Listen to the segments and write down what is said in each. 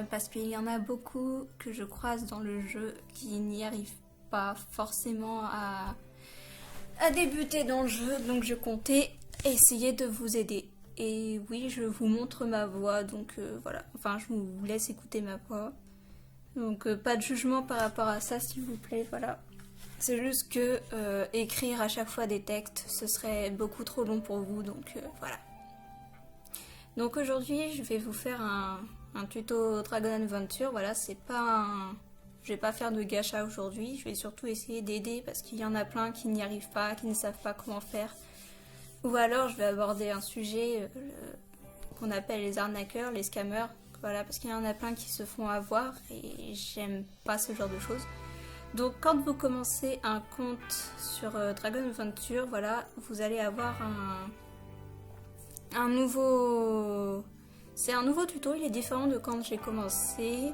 parce qu'il y en a beaucoup que je croise dans le jeu qui n'y arrivent pas forcément à débuter dans le jeu, donc je comptais essayer de vous aider. Et oui, je vous montre ma voix, donc voilà, enfin je vous laisse écouter ma voix. Donc pas de jugement par rapport à ça s'il vous plaît, voilà. C'est juste que écrire à chaque fois des textes, ce serait beaucoup trop long pour vous, donc voilà. Donc aujourd'hui, je vais vous faire un tuto Dragon Adventure. Voilà, c'est pas un... Je vais pas faire de gacha aujourd'hui, je vais surtout essayer d'aider parce qu'il y en a plein qui n'y arrivent pas, qui ne savent pas comment faire. Ou alors je vais aborder un sujet qu'on appelle les arnaqueurs, les scammers. Voilà, parce qu'il y en a plein qui se font avoir et j'aime pas ce genre de choses. Donc quand vous commencez un compte sur Dragon Adventure, voilà, vous allez avoir un nouveau... C'est un nouveau tuto, il est différent de quand j'ai commencé.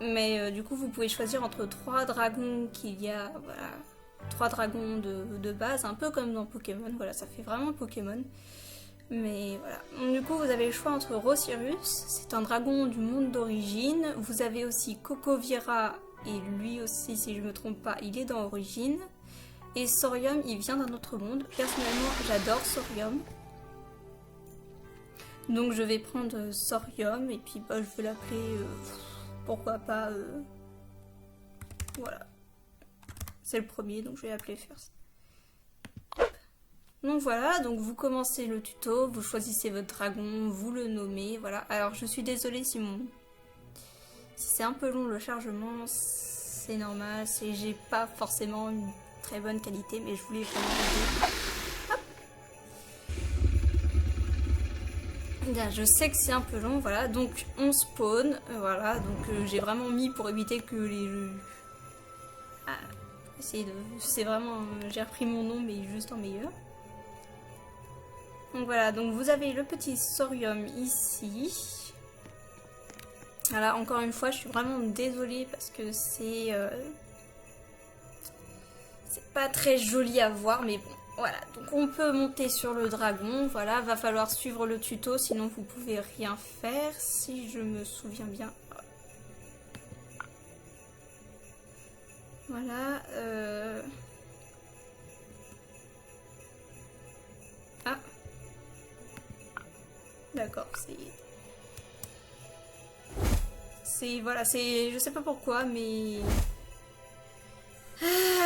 Mais du coup vous pouvez choisir entre 3 dragons qu'il y a, voilà, 3 dragons de base, un peu comme dans Pokémon, voilà, ça fait vraiment Pokémon. Mais voilà, donc, du coup vous avez le choix entre Rosirus, c'est un dragon du monde d'origine. Vous avez aussi Cocovira, et lui aussi si je me trompe pas, il est dans Origine. Et Sorium, il vient d'un autre monde. Personnellement j'adore Sorium. Donc je vais prendre Sorium et puis bah, je vais l'appeler... pourquoi pas... Voilà. C'est le premier, donc je vais l'appeler First. Donc voilà, donc vous commencez le tuto, vous choisissez votre dragon, vous le nommez, voilà. Alors je suis désolée si c'est un peu long le chargement, c'est normal, j'ai pas forcément une très bonne qualité, mais je voulais vraiment aider. Bien, je sais que c'est un peu long, voilà, donc on spawn, voilà, donc j'ai vraiment mis pour éviter que les... c'est vraiment... j'ai repris mon nom, mais juste en meilleur. Donc voilà, donc vous avez le petit Sorium ici. Voilà, encore une fois, je suis vraiment désolée parce que c'est pas très joli à voir, mais bon. Voilà, donc on peut monter sur le dragon, voilà, va falloir suivre le tuto, sinon vous pouvez rien faire, si je me souviens bien. Voilà, Ah, d'accord, voilà, c'est... Je sais pas pourquoi, mais...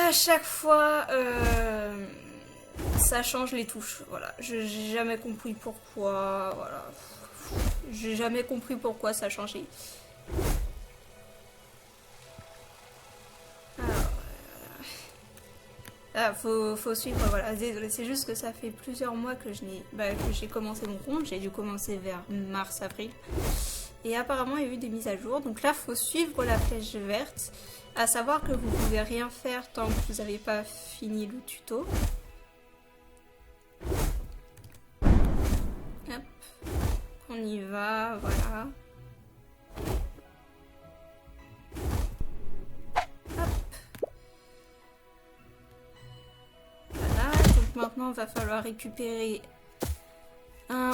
À chaque fois... ça change les touches, voilà. J'ai jamais compris pourquoi, voilà. J'ai jamais compris pourquoi ça changeait. Ah, faut suivre, voilà. Désolé, c'est juste que ça fait plusieurs mois que j'ai commencé mon compte. J'ai dû commencer vers mars-avril. Et apparemment, il y a eu des mises à jour. Donc là, faut suivre la flèche verte. À savoir que vous pouvez rien faire tant que vous n'avez pas fini le tuto. Hop, on y va, voilà. Hop. Voilà, donc maintenant il va falloir récupérer un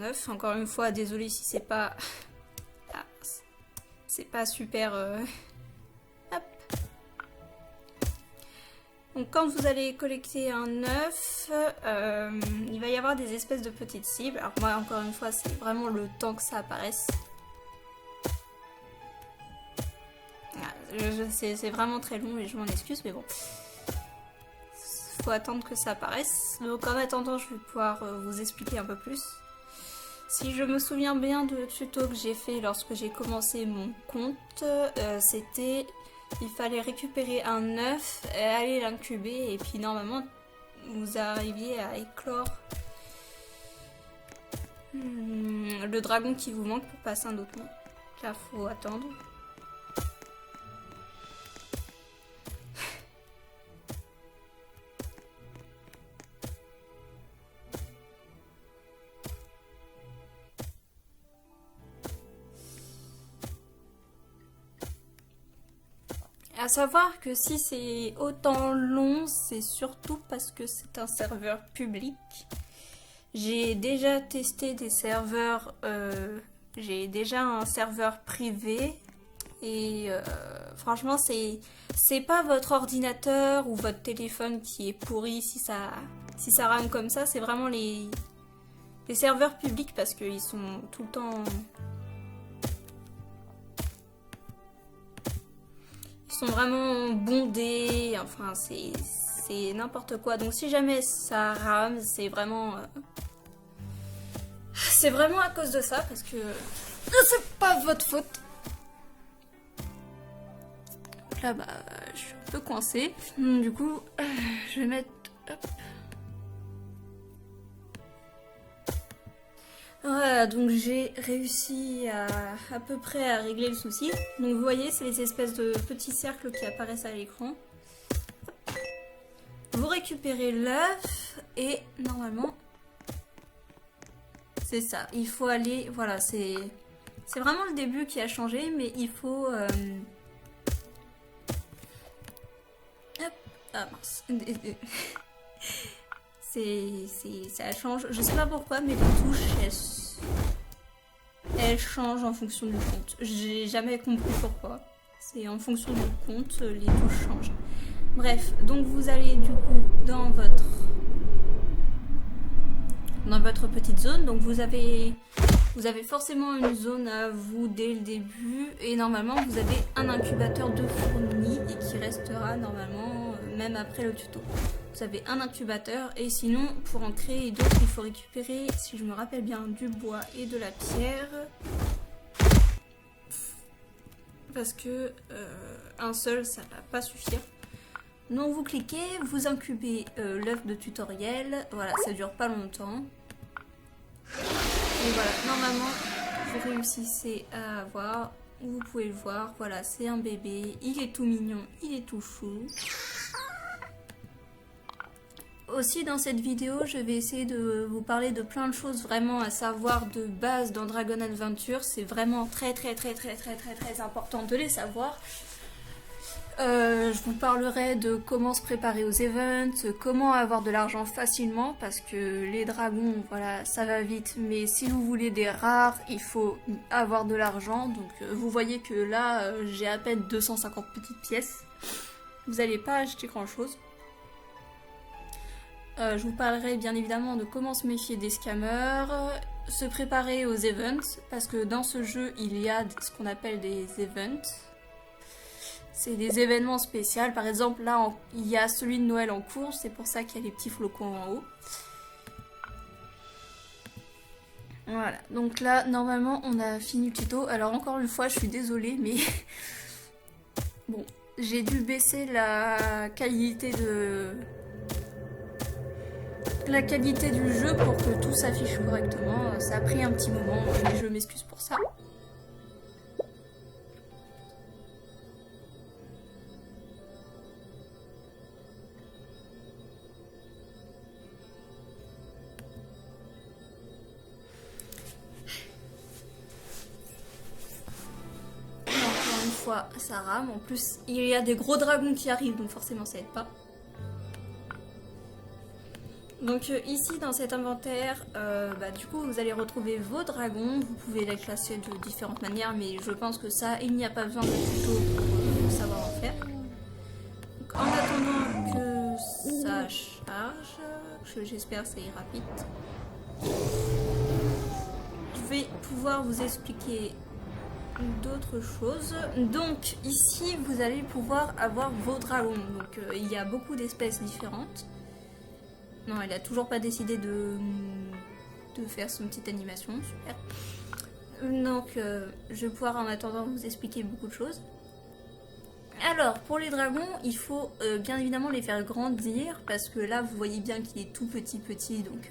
œuf. Encore une fois, désolé si c'est pas... Ah, c'est pas super... Hop. Donc quand vous allez collecter un œuf, il va y avoir des espèces de petites cibles. Alors moi encore une fois c'est vraiment le temps que ça apparaisse. C'est vraiment très long et je m'en excuse mais bon. Faut attendre que ça apparaisse. Donc en attendant je vais pouvoir vous expliquer un peu plus. Si je me souviens bien de tuto que j'ai fait lorsque j'ai commencé mon compte, c'était... Il fallait récupérer un œuf et aller l'incuber et puis normalement vous arriviez à éclore le dragon qui vous manque pour passer un autre monde. Là faut attendre. À savoir que si c'est autant long, c'est surtout parce que c'est un serveur public. J'ai déjà testé des serveurs J'ai déjà un serveur privé et franchement c'est pas votre ordinateur ou votre téléphone qui est pourri si ça rame comme ça, c'est vraiment les serveurs publics parce qu'ils sont tout le temps... Ils sont vraiment bondés, enfin c'est n'importe quoi. Donc si jamais ça rame, c'est vraiment à cause de ça parce que c'est pas votre faute. Donc là bah je suis un peu coincée. Du coup je vais mettre... Hop. Voilà, donc j'ai réussi à peu près à régler le souci. Donc vous voyez, c'est les espèces de petits cercles qui apparaissent à l'écran. Vous récupérez l'œuf et normalement, c'est ça. Il faut aller, voilà, c'est vraiment le début qui a changé, mais il faut... Hop, ah mince. Ça change, je sais pas pourquoi, mais les touches elles changent en fonction du compte. J'ai jamais compris pourquoi. C'est en fonction du compte, les touches changent. Bref, donc vous allez du coup dans votre petite zone. Donc vous avez forcément une zone à vous dès le début et normalement vous avez un incubateur de fourmis et qui restera normalement même après le tuto. Vous avez un incubateur et sinon pour en créer d'autres il faut récupérer, si je me rappelle bien, du bois et de la pierre parce que un seul ça va pas suffire. Donc vous cliquez, vous incubez l'œuf de tutoriel, voilà, ça dure pas longtemps. Et voilà, normalement vous réussissez à avoir, vous pouvez le voir, voilà, c'est un bébé, il est tout mignon, il est tout chou. Aussi dans cette vidéo, je vais essayer de vous parler de plein de choses vraiment à savoir de base dans Dragon Adventure. C'est vraiment très important de les savoir. Je vous parlerai de comment se préparer aux events, comment avoir de l'argent facilement parce que les dragons, voilà, ça va vite. Mais si vous voulez des rares, il faut avoir de l'argent. Donc vous voyez que là, j'ai à peine 250 petites pièces. Vous n'allez pas acheter grand chose. Je vous parlerai bien évidemment de comment se méfier des scammers, se préparer aux events, parce que dans ce jeu, il y a ce qu'on appelle des events. C'est des événements spéciaux. Par exemple, là, il y a celui de Noël en cours, c'est pour ça qu'il y a les petits flocons en haut. Voilà, donc là, normalement, on a fini le tuto. Alors, encore une fois, je suis désolée, mais... bon, j'ai dû baisser la qualité du jeu pour que tout s'affiche correctement. Ça a pris un petit moment et je m'excuse pour ça. Encore une fois, ça rame. En plus, il y a des gros dragons qui arrivent, donc forcément ça aide pas. Donc ici dans cet inventaire, du coup vous allez retrouver vos dragons, vous pouvez les classer de différentes manières mais je pense que ça, il n'y a pas besoin de tuto pour savoir en faire. Donc, en attendant que ça charge, j'espère que c'est rapide, je vais pouvoir vous expliquer d'autres choses. Donc ici vous allez pouvoir avoir vos dragons, donc il y a beaucoup d'espèces différentes. Non, elle a toujours pas décidé de faire son petite animation, super. Donc, je vais pouvoir en attendant vous expliquer beaucoup de choses. Alors, pour les dragons, il faut bien évidemment les faire grandir, parce que là, vous voyez bien qu'il est tout petit, donc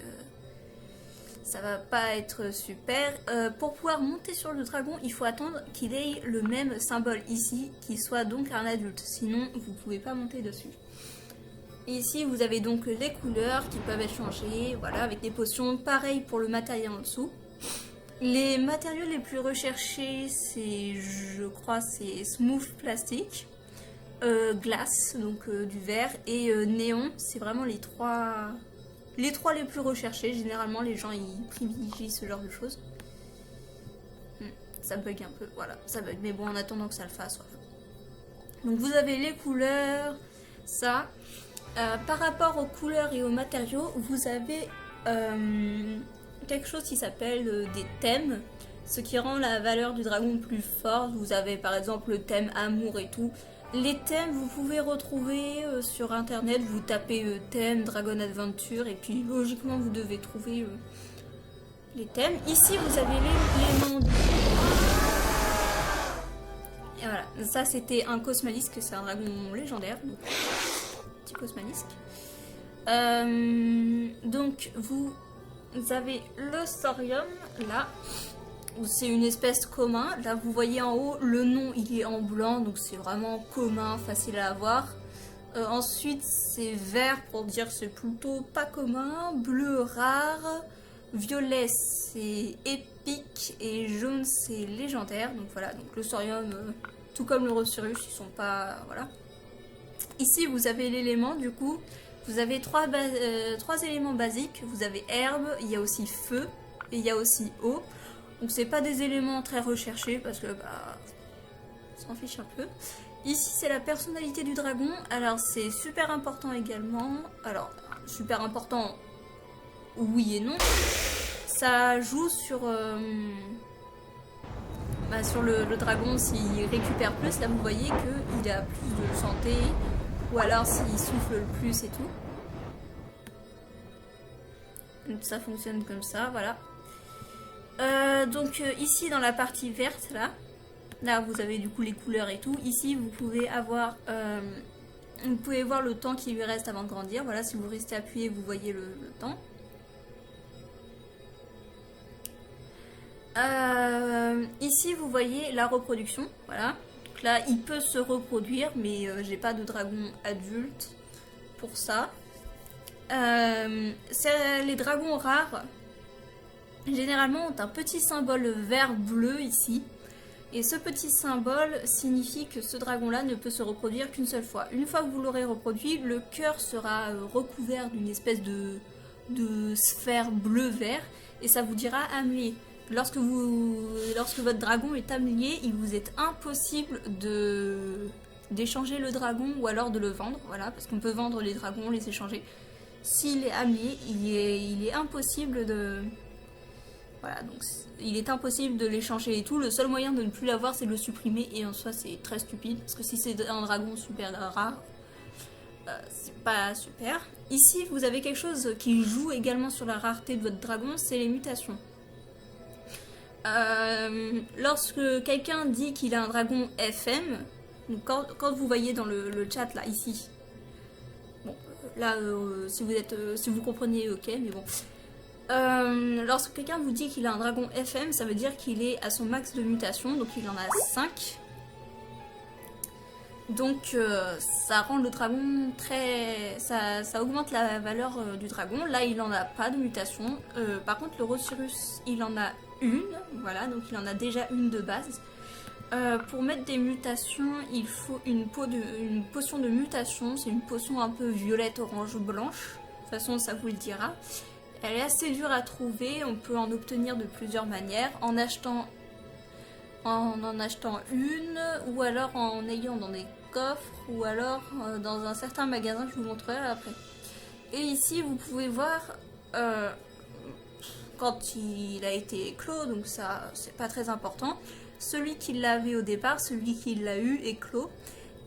ça va pas être super. Pour pouvoir monter sur le dragon, il faut attendre qu'il ait le même symbole ici, qu'il soit donc un adulte, sinon vous pouvez pas monter dessus. Ici, vous avez donc les couleurs qui peuvent être changées, voilà, avec des potions. Pareil pour le matériel en dessous. Les matériaux les plus recherchés, c'est, je crois, c'est smooth plastique, glace, donc du verre, et néon. C'est vraiment les trois les plus recherchés. Généralement, les gens ils privilégient ce genre de choses. ça bug un peu, voilà, ça bug. Mais bon, en attendant que ça le fasse, voilà. Donc vous avez les couleurs, ça. Par rapport aux couleurs et aux matériaux, vous avez quelque chose qui s'appelle des thèmes, ce qui rend la valeur du dragon plus forte. Vous avez par exemple le thème amour et tout. Les thèmes, vous pouvez retrouver sur internet, vous tapez thème Dragon Adventure et puis logiquement vous devez trouver les thèmes. Ici vous avez l'élément. Et voilà, ça c'était un Cosmalisque, c'est un dragon légendaire, donc petit Cosmalisque. Donc vous avez le Saurium là, c'est une espèce commun. Là vous voyez en haut le nom, il est en blanc, donc c'est vraiment commun, facile à avoir. Ensuite c'est vert pour dire c'est plutôt pas commun, bleu rare, violet c'est épique et jaune c'est légendaire. Donc voilà, donc le Saurium, tout comme le Rosurus, ils sont pas, voilà. Ici vous avez l'élément, du coup vous avez trois éléments basiques. Vous avez herbe, il y a aussi feu et il y a aussi eau. Donc c'est pas des éléments très recherchés parce que bah on s'en fiche un peu. Ici c'est la personnalité du dragon. Alors c'est super important également. Alors super important, oui et non. Ça joue sur sur le dragon s'il récupère plus. Là vous voyez qu'il a plus de santé, ou alors s'il souffle le plus et tout. Donc ça fonctionne comme ça, voilà. Donc ici dans la partie verte là vous avez du coup les couleurs et tout. Ici vous pouvez avoir vous pouvez voir le temps qui lui reste avant de grandir. Voilà, si vous restez appuyé vous voyez le temps. Ici vous voyez la reproduction, voilà. Donc là il peut se reproduire mais j'ai pas de dragon adulte pour ça. Les dragons rares généralement ont un petit symbole vert-bleu ici. Et ce petit symbole signifie que ce dragon-là ne peut se reproduire qu'une seule fois. Une fois que vous l'aurez reproduit, le cœur sera recouvert d'une espèce de sphère bleu-vert et ça vous dira âmelé. Lorsque votre dragon est âmelé, il vous est impossible d'échanger le dragon ou alors de le vendre. Voilà, parce qu'on peut vendre les dragons, les échanger. S'il est âmelé, il est impossible de... Voilà, donc il est impossible de l'échanger et tout. Le seul moyen de ne plus l'avoir, c'est de le supprimer. Et en soi, c'est très stupide. Parce que si c'est un dragon super rare, c'est pas super. Ici, vous avez quelque chose qui joue également sur la rareté de votre dragon, c'est les mutations. Lorsque quelqu'un dit qu'il a un dragon FM, donc quand vous voyez dans le chat là, ici, bon, là, si vous comprenez, ok, mais bon. Lorsque quelqu'un vous dit qu'il a un dragon FM, ça veut dire qu'il est à son max de mutation, donc il en a 5. Donc ça rend le dragon très... Ça augmente la valeur du dragon. Là il n'en a pas de mutation. Par contre le Rosurus il en a une, voilà, donc il en a déjà une de base. Pour mettre des mutations, il faut une potion de mutation. C'est une potion un peu violette, orange, blanche. De toute façon ça vous le dira. Elle est assez dure à trouver, on peut en obtenir de plusieurs manières, en achetant une, ou alors en ayant dans des coffres, ou alors dans un certain magasin que je vous montrerai après. Et ici vous pouvez voir quand il a été clos, donc ça c'est pas très important, celui qui l'avait au départ, celui qui l'a eu est clos.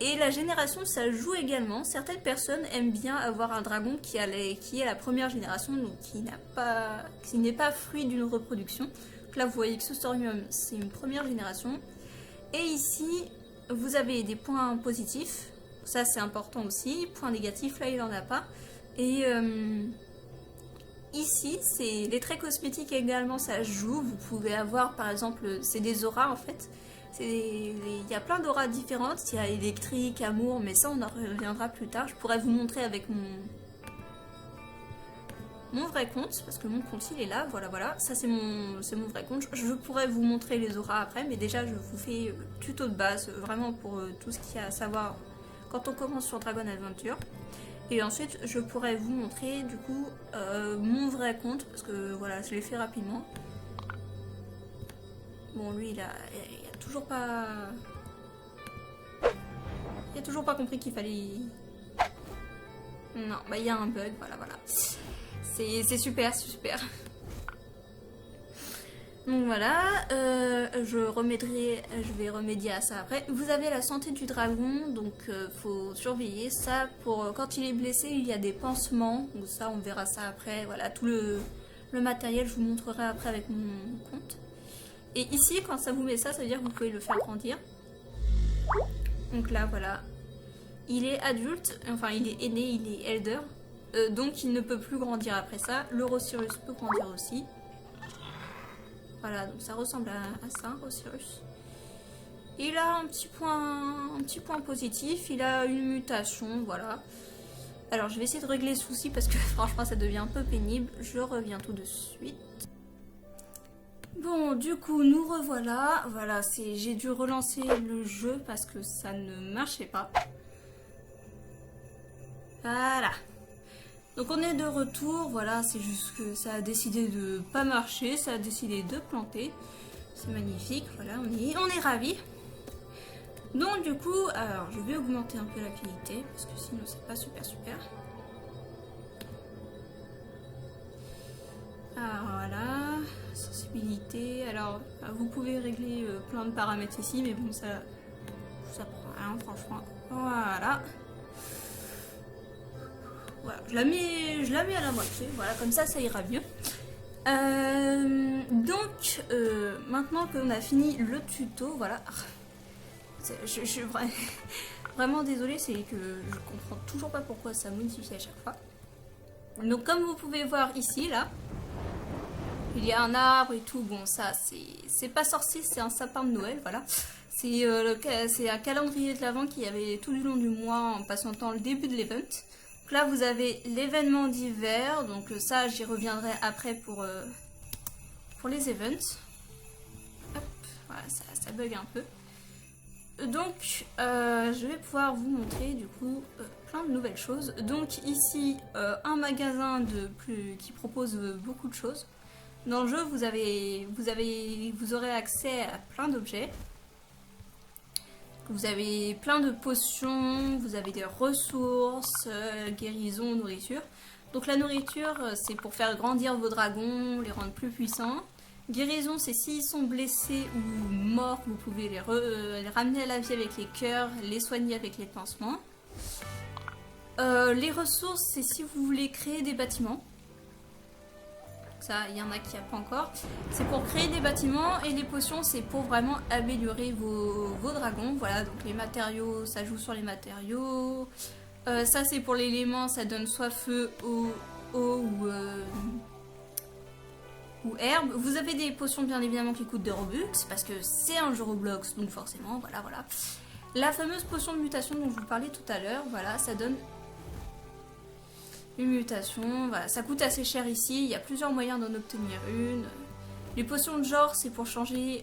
Et la génération, ça joue également. Certaines personnes aiment bien avoir un dragon qui est la première génération, donc qui n'est pas fruit d'une reproduction. Donc là, vous voyez que ce Saurium, c'est une première génération. Et ici, vous avez des points positifs. Ça, c'est important aussi. Points négatifs, là, il n'en a pas. Et ici, c'est les traits cosmétiques également, ça joue. Vous pouvez avoir, par exemple, c'est des auras, en fait. Il y a plein d'auras différentes, il y a électrique, amour, mais ça on en reviendra plus tard. Je pourrais vous montrer avec mon vrai compte, parce que mon compte il est là, voilà, ça c'est mon vrai compte. Je pourrais vous montrer les auras après, mais déjà je vous fais le tuto de base, vraiment pour tout ce qu'il y a à savoir quand on commence sur Dragon Adventure. Et ensuite je pourrais vous montrer du coup mon vrai compte, parce que voilà, je l'ai fait rapidement. Bon, lui, il a toujours pas... Il a toujours pas compris qu'il fallait... Non, bah il y a un bug, voilà. C'est super, c'est super. Donc voilà, je vais remédier à ça après. Vous avez la santé du dragon, donc faut surveiller ça. Pour quand il est blessé, il y a des pansements. Donc ça, on verra ça après. Voilà, tout le matériel, je vous montrerai après avec mon compte. Et ici, quand ça vous met ça, ça veut dire que vous pouvez le faire grandir. Donc là, voilà. Il est adulte, enfin il est aîné, il est elder. Donc il ne peut plus grandir après ça. Le Rosirus peut grandir aussi. Voilà, donc ça ressemble à ça, Rosirus. Il a un petit point positif. Il a une mutation, voilà. Alors je vais essayer de régler ce souci parce que franchement ça devient un peu pénible. Je reviens tout de suite. Bon, du coup, nous revoilà. Voilà, j'ai dû relancer le jeu parce que ça ne marchait pas. Voilà. Donc on est de retour, voilà, c'est juste que ça a décidé de pas marcher, ça a décidé de planter. C'est magnifique, voilà, on est ravis. Donc du coup, alors je vais augmenter un peu la qualité, parce que sinon c'est pas super. Alors voilà, sensibilité, alors vous pouvez régler plein de paramètres ici, mais bon ça prend rien franchement. Voilà. Voilà, je la mets à la moitié, voilà, comme ça ira mieux. Donc, maintenant qu'on a fini le tuto, voilà. Je suis vraiment désolée, c'est que je comprends toujours pas pourquoi ça modifie à chaque fois. Donc, comme vous pouvez voir ici, là, il y a un arbre et tout. Bon, ça, c'est pas sorcier, c'est un sapin de Noël, voilà. C'est un calendrier de l'Avent qu'il y avait tout du long du mois en passant le début de l'event. Là vous avez l'événement d'hiver, donc ça j'y reviendrai après pour les events. Hop, voilà, ça bug un peu. Donc je vais pouvoir vous montrer du coup plein de nouvelles choses. Donc ici un magasin qui propose beaucoup de choses. Dans le jeu vous aurez accès à plein d'objets. Vous avez plein de potions, vous avez des ressources, guérison, nourriture. Donc la nourriture, c'est pour faire grandir vos dragons, les rendre plus puissants. Guérison, c'est s'ils sont blessés ou morts, vous pouvez les ramener à la vie avec les cœurs, les soigner avec les pansements. Les ressources, c'est si vous voulez créer des bâtiments. Ça, il y en a qui n'y a pas encore. C'est pour créer des bâtiments et les potions, c'est pour vraiment améliorer vos dragons. Voilà, donc les matériaux, ça joue sur les matériaux. Ça, c'est pour l'élément, ça donne soit feu, eau ou herbe. Vous avez des potions, bien évidemment, qui coûtent des Robux, parce que c'est un jeu Roblox, donc forcément, voilà. La fameuse potion de mutation dont je vous parlais tout à l'heure, voilà, ça donne... une mutation, voilà, ça coûte assez cher ici, il y a plusieurs moyens d'en obtenir une. Les potions de genre, c'est pour changer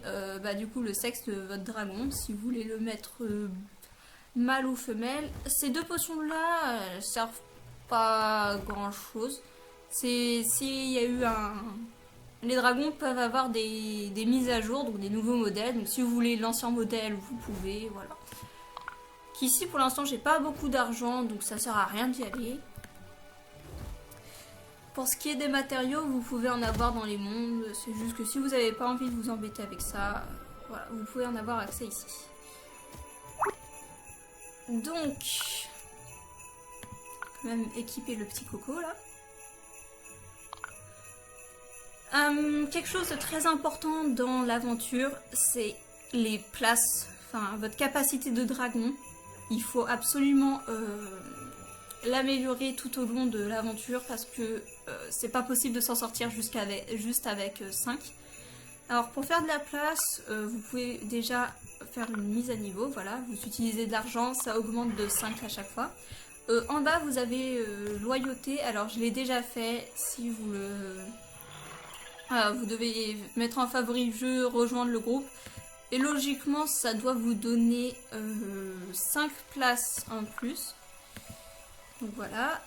du coup le sexe de votre dragon, si vous voulez le mettre mâle ou femelle. Ces deux potions-là servent pas grand-chose. C'est s'il y a eu les dragons peuvent avoir des mises à jour, donc des nouveaux modèles, donc si vous voulez l'ancien modèle, vous pouvez, voilà. Qu'ici, pour l'instant, j'ai pas beaucoup d'argent, donc ça sert à rien d'y aller. Pour ce qui est des matériaux, vous pouvez en avoir dans les mondes. C'est juste que si vous n'avez pas envie de vous embêter avec ça, voilà, vous pouvez en avoir accès ici. Donc, quand même équiper le petit coco là. Quelque chose de très important dans l'aventure, c'est les places, enfin votre capacité de dragon. Il faut absolument l'améliorer tout au long de l'aventure parce que c'est pas possible de s'en sortir juste avec 5. Alors pour faire de la place, vous pouvez déjà faire une mise à niveau, voilà, vous utilisez de l'argent, ça augmente de 5 à chaque fois. En bas vous avez loyauté, alors je l'ai déjà fait, si vous vous devez mettre en favori le jeu, rejoindre le groupe. Et logiquement, ça doit vous donner 5 places en plus. Donc voilà.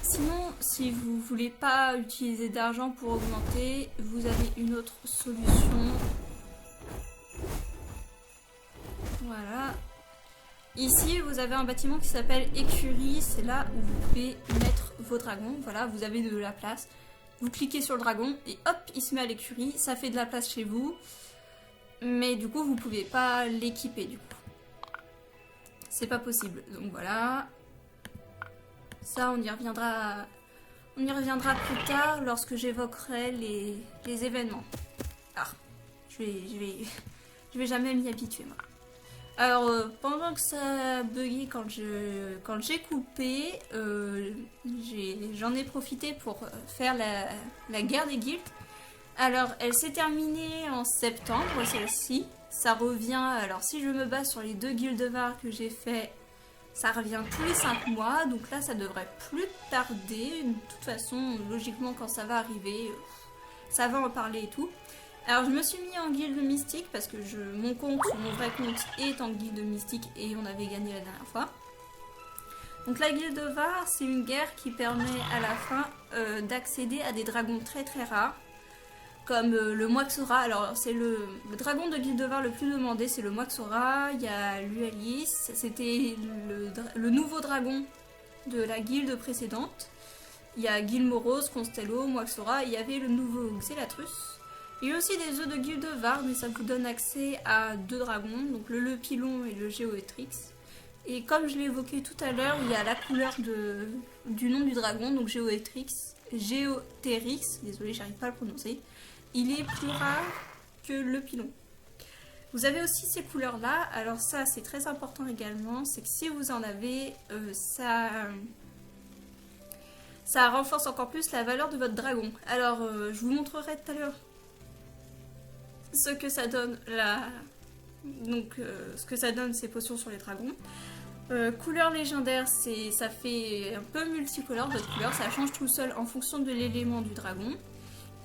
Sinon, si vous ne voulez pas utiliser d'argent pour augmenter, vous avez une autre solution. Ici, vous avez un bâtiment qui s'appelle écurie. C'est là où vous pouvez mettre vos dragons. Voilà, vous avez de la place. Vous cliquez sur le dragon et hop, il se met à l'écurie. Ça fait de la place chez vous. Mais du coup, vous pouvez pas l'équiper du coup. C'est pas possible. Donc voilà. Ça, on y reviendra plus tard lorsque j'évoquerai les événements. Ah, je vais jamais m'y habituer moi. Alors, pendant que ça buguait quand j'ai coupé, j'en ai profité pour faire la guerre des guildes. Alors, elle s'est terminée en septembre, celle-ci. Ça revient, alors si je me base sur les 2 Guildevars que j'ai fait, ça revient tous les 5 mois. Donc là, ça devrait plus tarder. De toute façon, logiquement, quand ça va arriver, ça va en parler et tout. Alors je me suis mis en guilde mystique parce que mon vrai compte est en guilde mystique et on avait gagné la dernière fois. Donc la Guildevar, c'est une guerre qui permet à la fin d'accéder à des dragons très très rares. Comme le Moixora. Alors c'est le dragon de Guildevar le plus demandé, c'est le Moixora. Il y a Lualis, c'était le nouveau dragon de la guilde précédente. Il y a Gilmoros, Constello, Moixora, il y avait le nouveau Xelatrus. Il y a aussi des œufs de Guildevar, mais ça vous donne accès à 2 dragons, donc le Lepilon et le Géotrix. Et comme je l'ai évoqué tout à l'heure, il y a la couleur du nom du dragon, donc Géotrix, désolé, j'arrive pas à le prononcer. Il est plus rare que le Pilon. Vous avez aussi ces couleurs-là, alors ça c'est très important également, c'est que si vous en avez, ça renforce encore plus la valeur de votre dragon. Alors, je vous montrerai tout à l'heure ce que ça donne ce que ça donne ces potions sur les dragons. Couleur légendaire, ça fait un peu multicolore votre couleur, ça change tout seul en fonction de l'élément du dragon.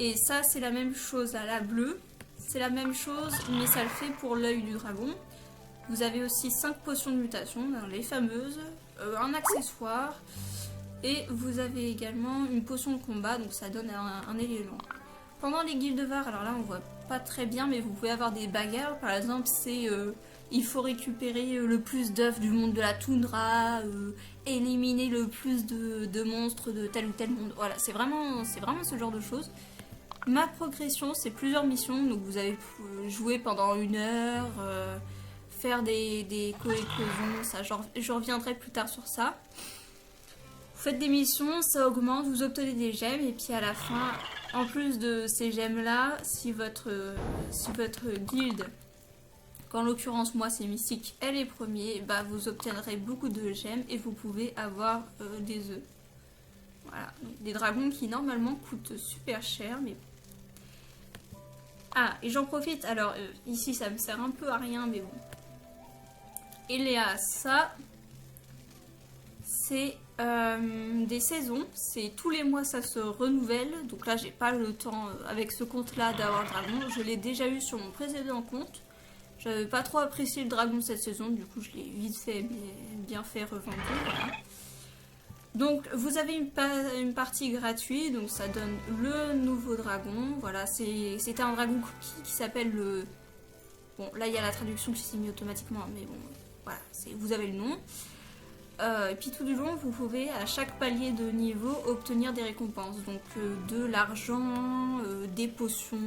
Et ça c'est la même chose à la bleue, c'est la même chose mais ça le fait pour l'œil du dragon. Vous avez aussi 5 potions de mutation, les fameuses, un accessoire et vous avez également une potion de combat, donc ça donne un élément. Pendant les Guildevars, alors là on voit pas très bien, mais vous pouvez avoir des bagarres. Par exemple, c'est il faut récupérer le plus d'œufs du monde de la toundra, éliminer le plus de monstres de tel ou tel monde. Voilà, c'est vraiment ce genre de choses. Ma progression, c'est plusieurs missions, donc vous allez jouer pendant 1 heure, faire des coéclosions, ça, je reviendrai plus tard sur ça. Vous faites des missions, ça augmente, vous obtenez des gemmes, et puis à la fin, en plus de ces gemmes-là, si votre guilde, qu'en l'occurrence moi c'est mystique, elle est premier, bah vous obtiendrez beaucoup de gemmes et vous pouvez avoir des œufs. Voilà, donc des dragons qui normalement coûtent super cher, mais... Ah, et j'en profite, alors ici ça me sert un peu à rien, mais bon. Eléa, ça, c'est des saisons, c'est tous les mois ça se renouvelle, donc là j'ai pas le temps avec ce compte là d'avoir le dragon, je l'ai déjà eu sur mon précédent compte, j'avais pas trop apprécié le dragon cette saison, du coup je l'ai vite fait, mais bien fait revendu, voilà. Donc vous avez une partie gratuite, donc ça donne le nouveau dragon, voilà, c'était un dragon qui s'appelle le... Bon là il y a la traduction qui s'est mise automatiquement, mais bon, voilà, vous avez le nom. Et puis tout du long, vous pouvez à chaque palier de niveau obtenir des récompenses. Donc de l'argent, des potions,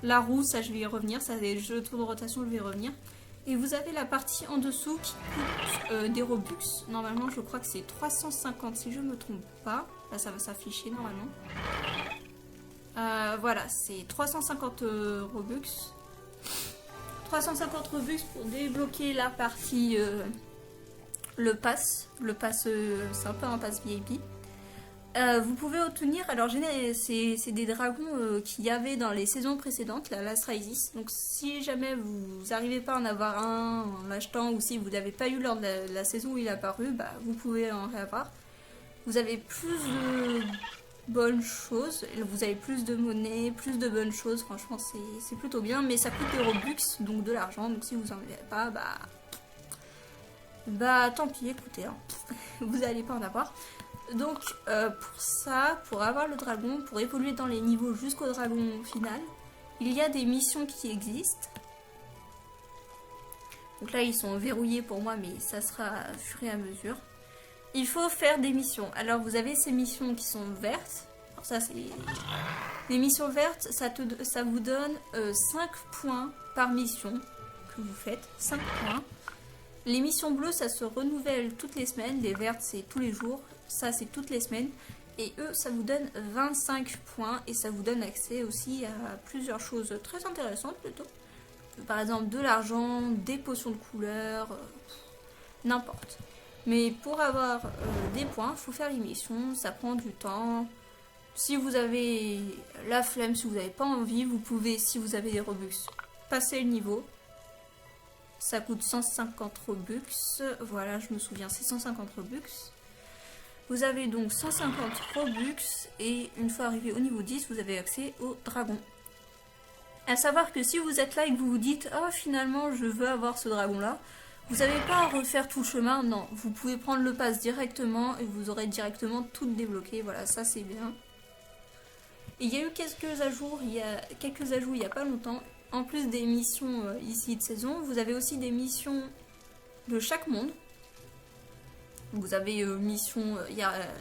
la roue, ça je vais y revenir, ça des jetons de rotation, je vais y revenir. Et vous avez la partie en dessous qui coûte des Robux. Normalement, je crois que c'est 350 si je ne me trompe pas. Là, ça va s'afficher normalement. Voilà, c'est 350 Robux. 350 Robux pour débloquer la partie... le pass, c'est un peu un pass VIP. Vous pouvez obtenir, alors c'est des dragons qu'il y avait dans les saisons précédentes, la Last Rises. Donc si jamais vous n'arrivez pas à en avoir un en l'achetant ou si vous n'avez pas eu lors de la saison où il est apparu, bah, vous pouvez en réavoir. Vous avez plus de bonnes choses, vous avez plus de monnaie, plus de bonnes choses, franchement c'est plutôt bien, mais ça coûte des Robux, donc de l'argent, donc si vous n'en avez pas, bah tant pis, écoutez, hein. Vous n'allez pas en avoir. Donc pour ça, pour avoir le dragon, pour évoluer dans les niveaux jusqu'au dragon final, il y a des missions qui existent. Donc là ils sont verrouillés pour moi, mais ça sera au fur et à mesure. Il faut faire des missions. Alors vous avez ces missions qui sont vertes. Alors ça c'est... Les missions vertes, ça vous donne 5 points par mission que vous faites. 5 points. Les missions bleues, ça se renouvelle toutes les semaines. Les vertes, c'est tous les jours. Ça, c'est toutes les semaines. Et eux, ça vous donne 25 points. Et ça vous donne accès aussi à plusieurs choses très intéressantes plutôt. Par exemple, de l'argent, des potions de couleur, n'importe. Mais pour avoir des points, il faut faire les missions. Ça prend du temps. Si vous avez la flemme, si vous n'avez pas envie, vous pouvez, si vous avez des Robux, passer le niveau. Ça coûte 150 Robux. Voilà, je me souviens, c'est 150 Robux. Vous avez donc 150 Robux et une fois arrivé au niveau 10, vous avez accès au dragon. À savoir que si vous êtes là et que vous vous dites « Ah, finalement, je veux avoir ce dragon-là », vous n'avez pas à refaire tout le chemin. Non, vous pouvez prendre le pass directement et vous aurez directement tout débloqué. Voilà, ça c'est bien. Et il y a eu quelques ajouts il n'y a pas longtemps. En plus des missions ici de saison, vous avez aussi des missions de chaque monde. Vous avez missions,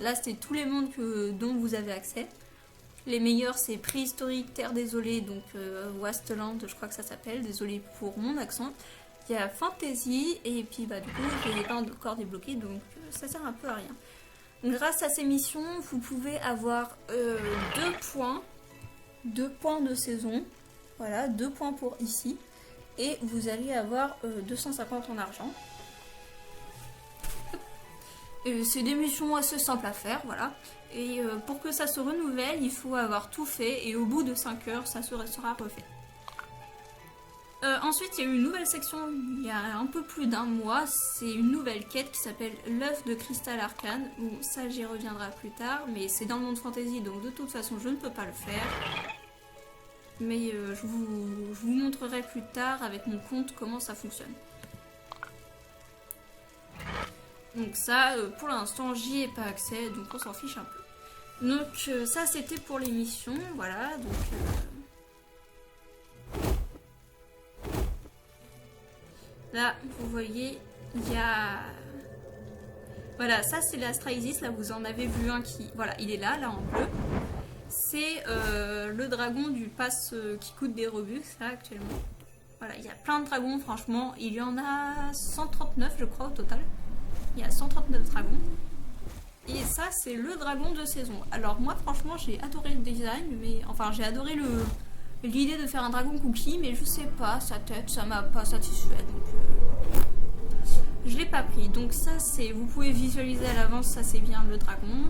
là c'est tous les mondes dont vous avez accès. Les meilleurs c'est Préhistorique, Terre désolée, donc Wasteland, je crois que ça s'appelle, désolé pour mon accent. Il y a Fantasy, et puis bah du coup j'ai pas encore débloqué, donc ça sert un peu à rien. Donc, grâce à ces missions, vous pouvez avoir 2 points de saison. Voilà, 2 points pour ici. Et vous allez avoir 250 en argent. C'est des missions assez simples à faire, voilà. Et pour que ça se renouvelle, il faut avoir tout fait. Et au bout de 5 heures, ça sera refait. Ensuite, il y a eu une nouvelle section il y a un peu plus d'un mois. C'est une nouvelle quête qui s'appelle l'œuf de cristal arcane. Bon, ça j'y reviendrai plus tard. Mais c'est dans le monde fantasy, donc de toute façon, je ne peux pas le faire. Mais je vous montrerai plus tard avec mon compte comment ça fonctionne. Donc ça, pour l'instant, j'y ai pas accès, donc on s'en fiche un peu. Donc ça, c'était pour les missions, voilà. Donc là, vous voyez, il y a... Voilà, ça c'est l'Astraïsis, là vous en avez vu un qui... Voilà, il est là en bleu. C'est le dragon du pass qui coûte des Robux, là, actuellement. Voilà, il y a plein de dragons, franchement. Il y en a 139, je crois, au total. Il y a 139 dragons. Et ça, c'est le dragon de saison. Alors moi, franchement, j'ai adoré le design, mais... Enfin, j'ai adoré l'idée de faire un dragon cookie, mais je sais pas, sa tête, ça m'a pas satisfait, donc... Je l'ai pas pris. Donc ça, c'est... Vous pouvez visualiser à l'avance, ça c'est bien le dragon.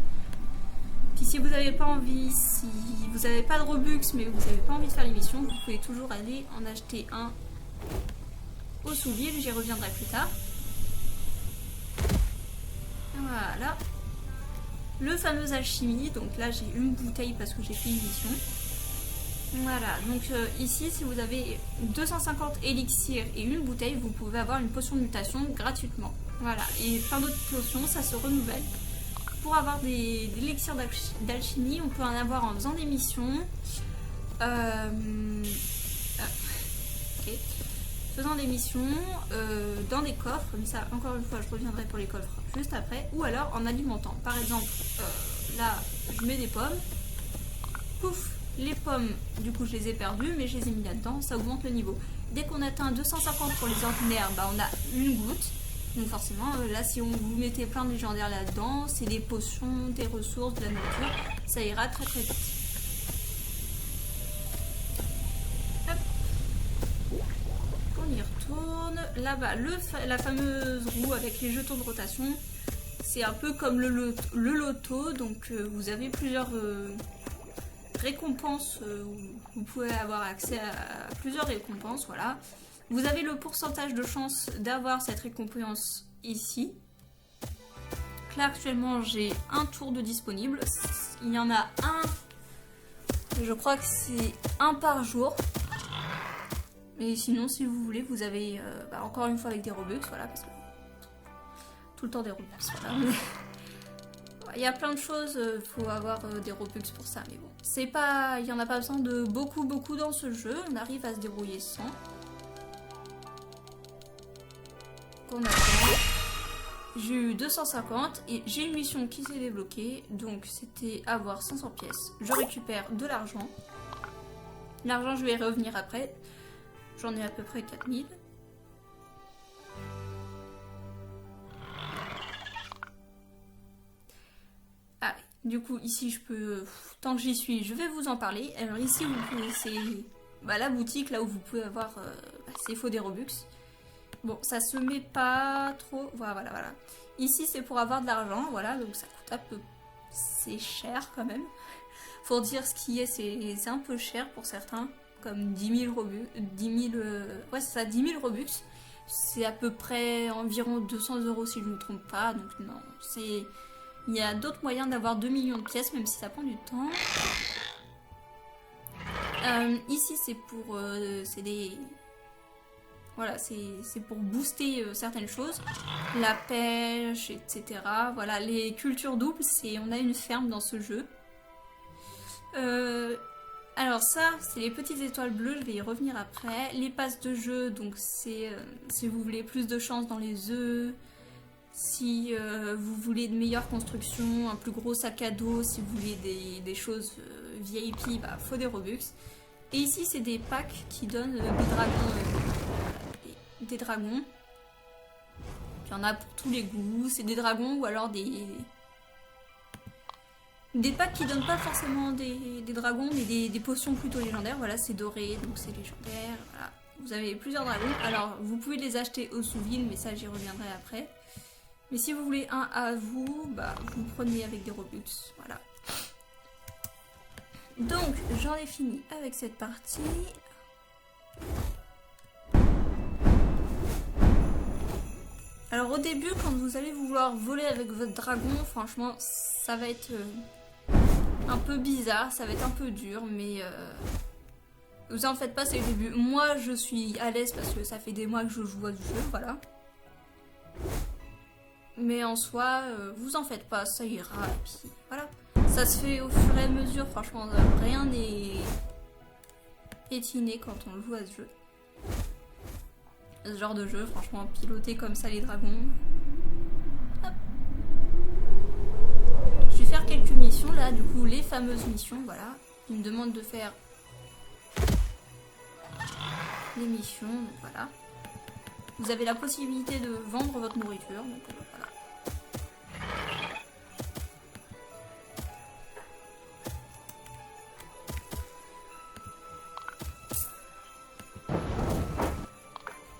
Puis si vous n'avez pas envie, si vous n'avez pas de Robux, mais vous n'avez pas envie de faire l'émission, vous pouvez toujours aller en acheter un au sous-ville, j'y reviendrai plus tard. Voilà. Le fameux alchimie, donc là j'ai une bouteille parce que j'ai fait une mission. Voilà, donc ici si vous avez 250 élixirs et une bouteille, vous pouvez avoir une potion de mutation gratuitement. Voilà, et plein d'autres potions, ça se renouvelle. Pour avoir des élixirs d'alchimie, on peut en avoir en faisant des missions. Faisant des missions dans des coffres, comme ça, encore une fois, je reviendrai pour les coffres juste après. Ou alors en alimentant. Par exemple, là, je mets des pommes. Pouf, les pommes, du coup, je les ai perdues, mais je les ai mis là-dedans. Ça augmente le niveau. Dès qu'on atteint 250 pour les ordinaires, bah, on a une goutte. Donc forcément, là, si vous mettez plein de légendaires là-dedans, c'est des potions, des ressources, de la nature, ça ira très très vite. Hop. On y retourne. Là-bas, la fameuse roue avec les jetons de rotation, c'est un peu comme le loto. Donc vous avez plusieurs récompenses, vous pouvez avoir accès à plusieurs récompenses, voilà. Vous avez le pourcentage de chance d'avoir cette récompense ici. Là actuellement j'ai un tour de disponible. Il y en a un, je crois que c'est un par jour. Mais sinon si vous voulez vous avez encore une fois avec des Robux, voilà, parce que tout le temps des Robux, voilà. Il y a plein de choses, il faut avoir des Robux pour ça, mais bon. C'est pas, il n'y en a pas besoin de beaucoup dans ce jeu, on arrive à se débrouiller sans. on attend. J'ai eu 250 et j'ai une mission qui s'est débloquée. Donc c'était avoir 500 pièces. Je récupère de l'argent. L'argent, je vais y revenir après. J'en ai à peu près 4000. Ah, du coup, ici, je peux... Tant que j'y suis, je vais vous en parler. Alors ici, vous pouvez... C'est la boutique, là où vous pouvez avoir ces faux des Robux. Bon, ça se met pas trop... Voilà. Ici, c'est pour avoir de l'argent, voilà. Donc ça coûte un peu... C'est cher, quand même. Pour dire ce qui est, c'est un peu cher pour certains. Comme 10 000 Robux. 10 000... Ouais, c'est ça, 10 000 Robux. C'est à peu près environ 200 € si je ne me trompe pas. Donc non, c'est... Il y a d'autres moyens d'avoir 2 millions de pièces, même si ça prend du temps. Ici, c'est pour... c'est des... Voilà, c'est pour booster certaines choses. La pêche, etc. Voilà, les cultures doubles, c'est... On a une ferme dans ce jeu. Alors ça, c'est les petites étoiles bleues, je vais y revenir après. Les passes de jeu, donc c'est... si vous voulez plus de chance dans les œufs... Si vous voulez de meilleures constructions, un plus gros sac à dos, si vous voulez des choses VIP, bah faut des Robux. Et ici c'est des packs qui donnent des dragons. Il y en a pour tous les goûts, c'est des dragons ou alors des packs qui donnent pas forcément des dragons mais des potions plutôt légendaires. Voilà, c'est doré donc c'est légendaire. Voilà. Vous avez plusieurs dragons. Alors vous pouvez les acheter au sous-vide mais ça j'y reviendrai après. Mais si vous voulez un à vous, bah vous prenez avec des Robux, voilà. Donc j'en ai fini avec cette partie. Alors au début, quand vous allez vouloir voler avec votre dragon, franchement, ça va être un peu bizarre, ça va être un peu dur, mais vous en faites pas, c'est le début. Moi, je suis à l'aise parce que ça fait des mois que je joue à ce jeu, voilà. Mais en soi, vous en faites pas, ça ira, et puis voilà. Ça se fait au fur et à mesure, franchement, rien n'est étiné quand on joue à ce jeu. Ce genre de jeu, franchement, piloter comme ça les dragons. Hop. Je vais faire quelques missions, là, du coup, les fameuses missions, voilà. Ils me demandent de faire les missions, donc voilà. Vous avez la possibilité de vendre votre nourriture, donc voilà.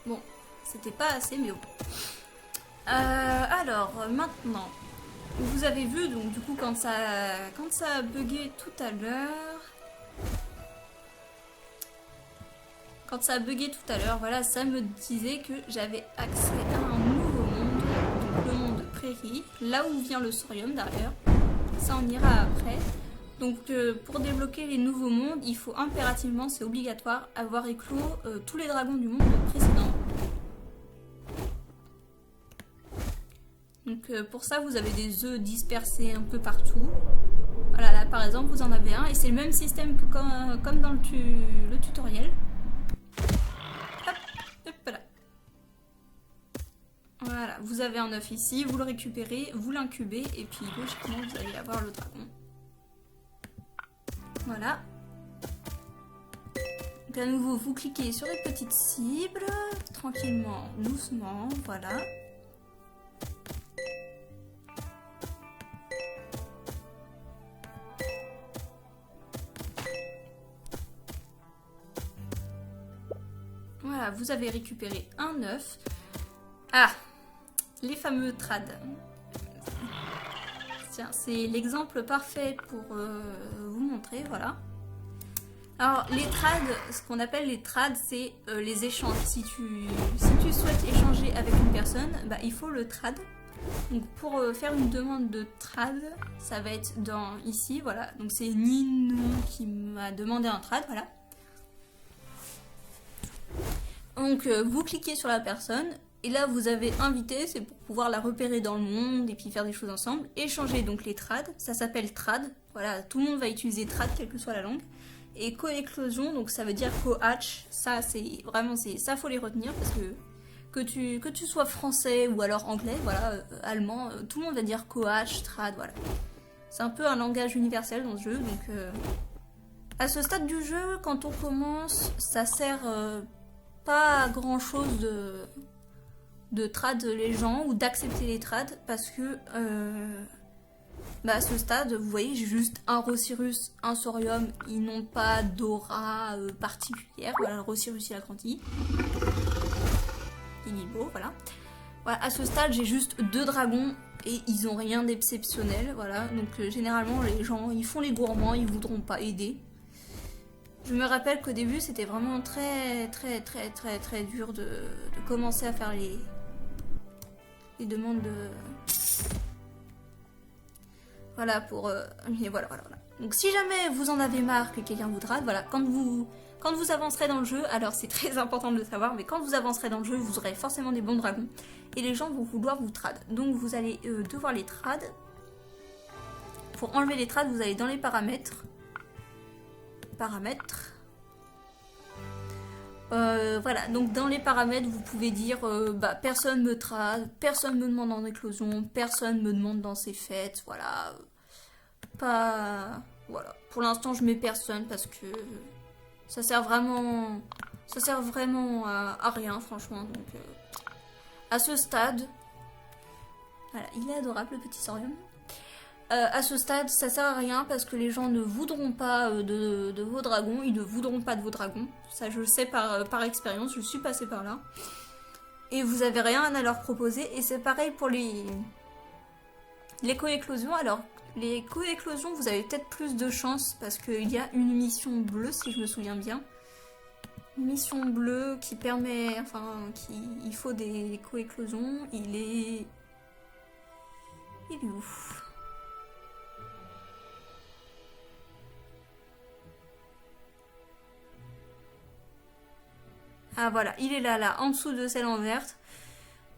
Bon, c'était pas assez, mais bon. Alors, maintenant, vous avez vu, donc du coup, quand ça a bugué tout à l'heure... Quand ça a bugué tout à l'heure, voilà, ça me disait que j'avais accès à un nouveau monde, donc le monde prairie, là où vient le Saurium d'ailleurs. Ça, on ira après. Donc, pour débloquer les nouveaux mondes, il faut impérativement, c'est obligatoire, avoir éclos tous les dragons du monde précédent. Donc, pour ça, vous avez des œufs dispersés un peu partout. Voilà, là par exemple, vous en avez un, et c'est le même système que comme dans le tutoriel. Voilà, vous avez un œuf ici, vous le récupérez, vous l'incubez et puis logiquement vous allez avoir le dragon. Voilà. Donc à nouveau vous cliquez sur les petites cibles, tranquillement, doucement, voilà. Voilà, vous avez récupéré un œuf. Ah, les fameux trades. Tiens, c'est l'exemple parfait pour vous montrer, voilà. Alors, les trades, ce qu'on appelle les trades, c'est les échanges. Si tu souhaites échanger avec une personne, bah, il faut le trad. Donc, pour faire une demande de trad, ça va être dans ici, voilà. Donc, c'est Ninou qui m'a demandé un trad, voilà. Donc, vous cliquez sur la personne. Et là, vous avez invité, c'est pour pouvoir la repérer dans le monde et puis faire des choses ensemble. Échanger donc les trades, ça s'appelle trad. Voilà, tout le monde va utiliser trad, quelle que soit la langue. Et co-éclosion, donc ça veut dire co-hatch. Ça, c'est vraiment, ça faut les retenir parce que que tu sois français ou alors anglais, voilà, allemand, tout le monde va dire coach, trad, voilà. C'est un peu un langage universel dans ce jeu, donc à ce stade du jeu, quand on commence, ça sert pas à grand chose de trad les gens ou d'accepter les trads parce que à ce stade, vous voyez, j'ai juste un Rosirus, un Saurium, ils n'ont pas d'aura particulière. Voilà, le Rosirus il a grandi. Il est beau, voilà. Voilà, à ce stade, j'ai juste 2 dragons et ils ont rien d'exceptionnel, voilà. Donc généralement, les gens, ils font les gourmands, ils voudront pas aider. Je me rappelle qu'au début, c'était vraiment très dur de commencer à faire les demandes de... Voilà, pour... mais voilà. Donc si jamais vous en avez marre que quelqu'un vous trade, voilà, quand vous avancerez dans le jeu, alors c'est très important de le savoir, mais quand vous avancerez dans le jeu, vous aurez forcément des bons dragons, et les gens vont vouloir vous trad. Donc vous allez devoir les trad. Pour enlever les trades, vous allez dans les paramètres. Voilà, donc dans les paramètres, vous pouvez dire personne me trade, personne me demande en éclosion, personne me demande dans ses fêtes, voilà. Voilà. Pour l'instant, je mets personne parce que ça sert vraiment à rien, franchement. Donc, à ce stade, voilà, il est adorable le petit Saurium. À ce stade, ça sert à rien parce que les gens ne voudront pas de vos dragons, ils ne voudront pas de vos dragons. Ça, je le sais par expérience, je suis passée par là. Et vous avez rien à leur proposer. Et c'est pareil pour les coéclosions. Alors, les coéclosions, vous avez peut-être plus de chance parce qu'il y a une mission bleue, si je me souviens bien. Une mission bleue qui permet, il faut des coéclosions. Il est où ? Ah voilà, il est là, en dessous de celle en verte.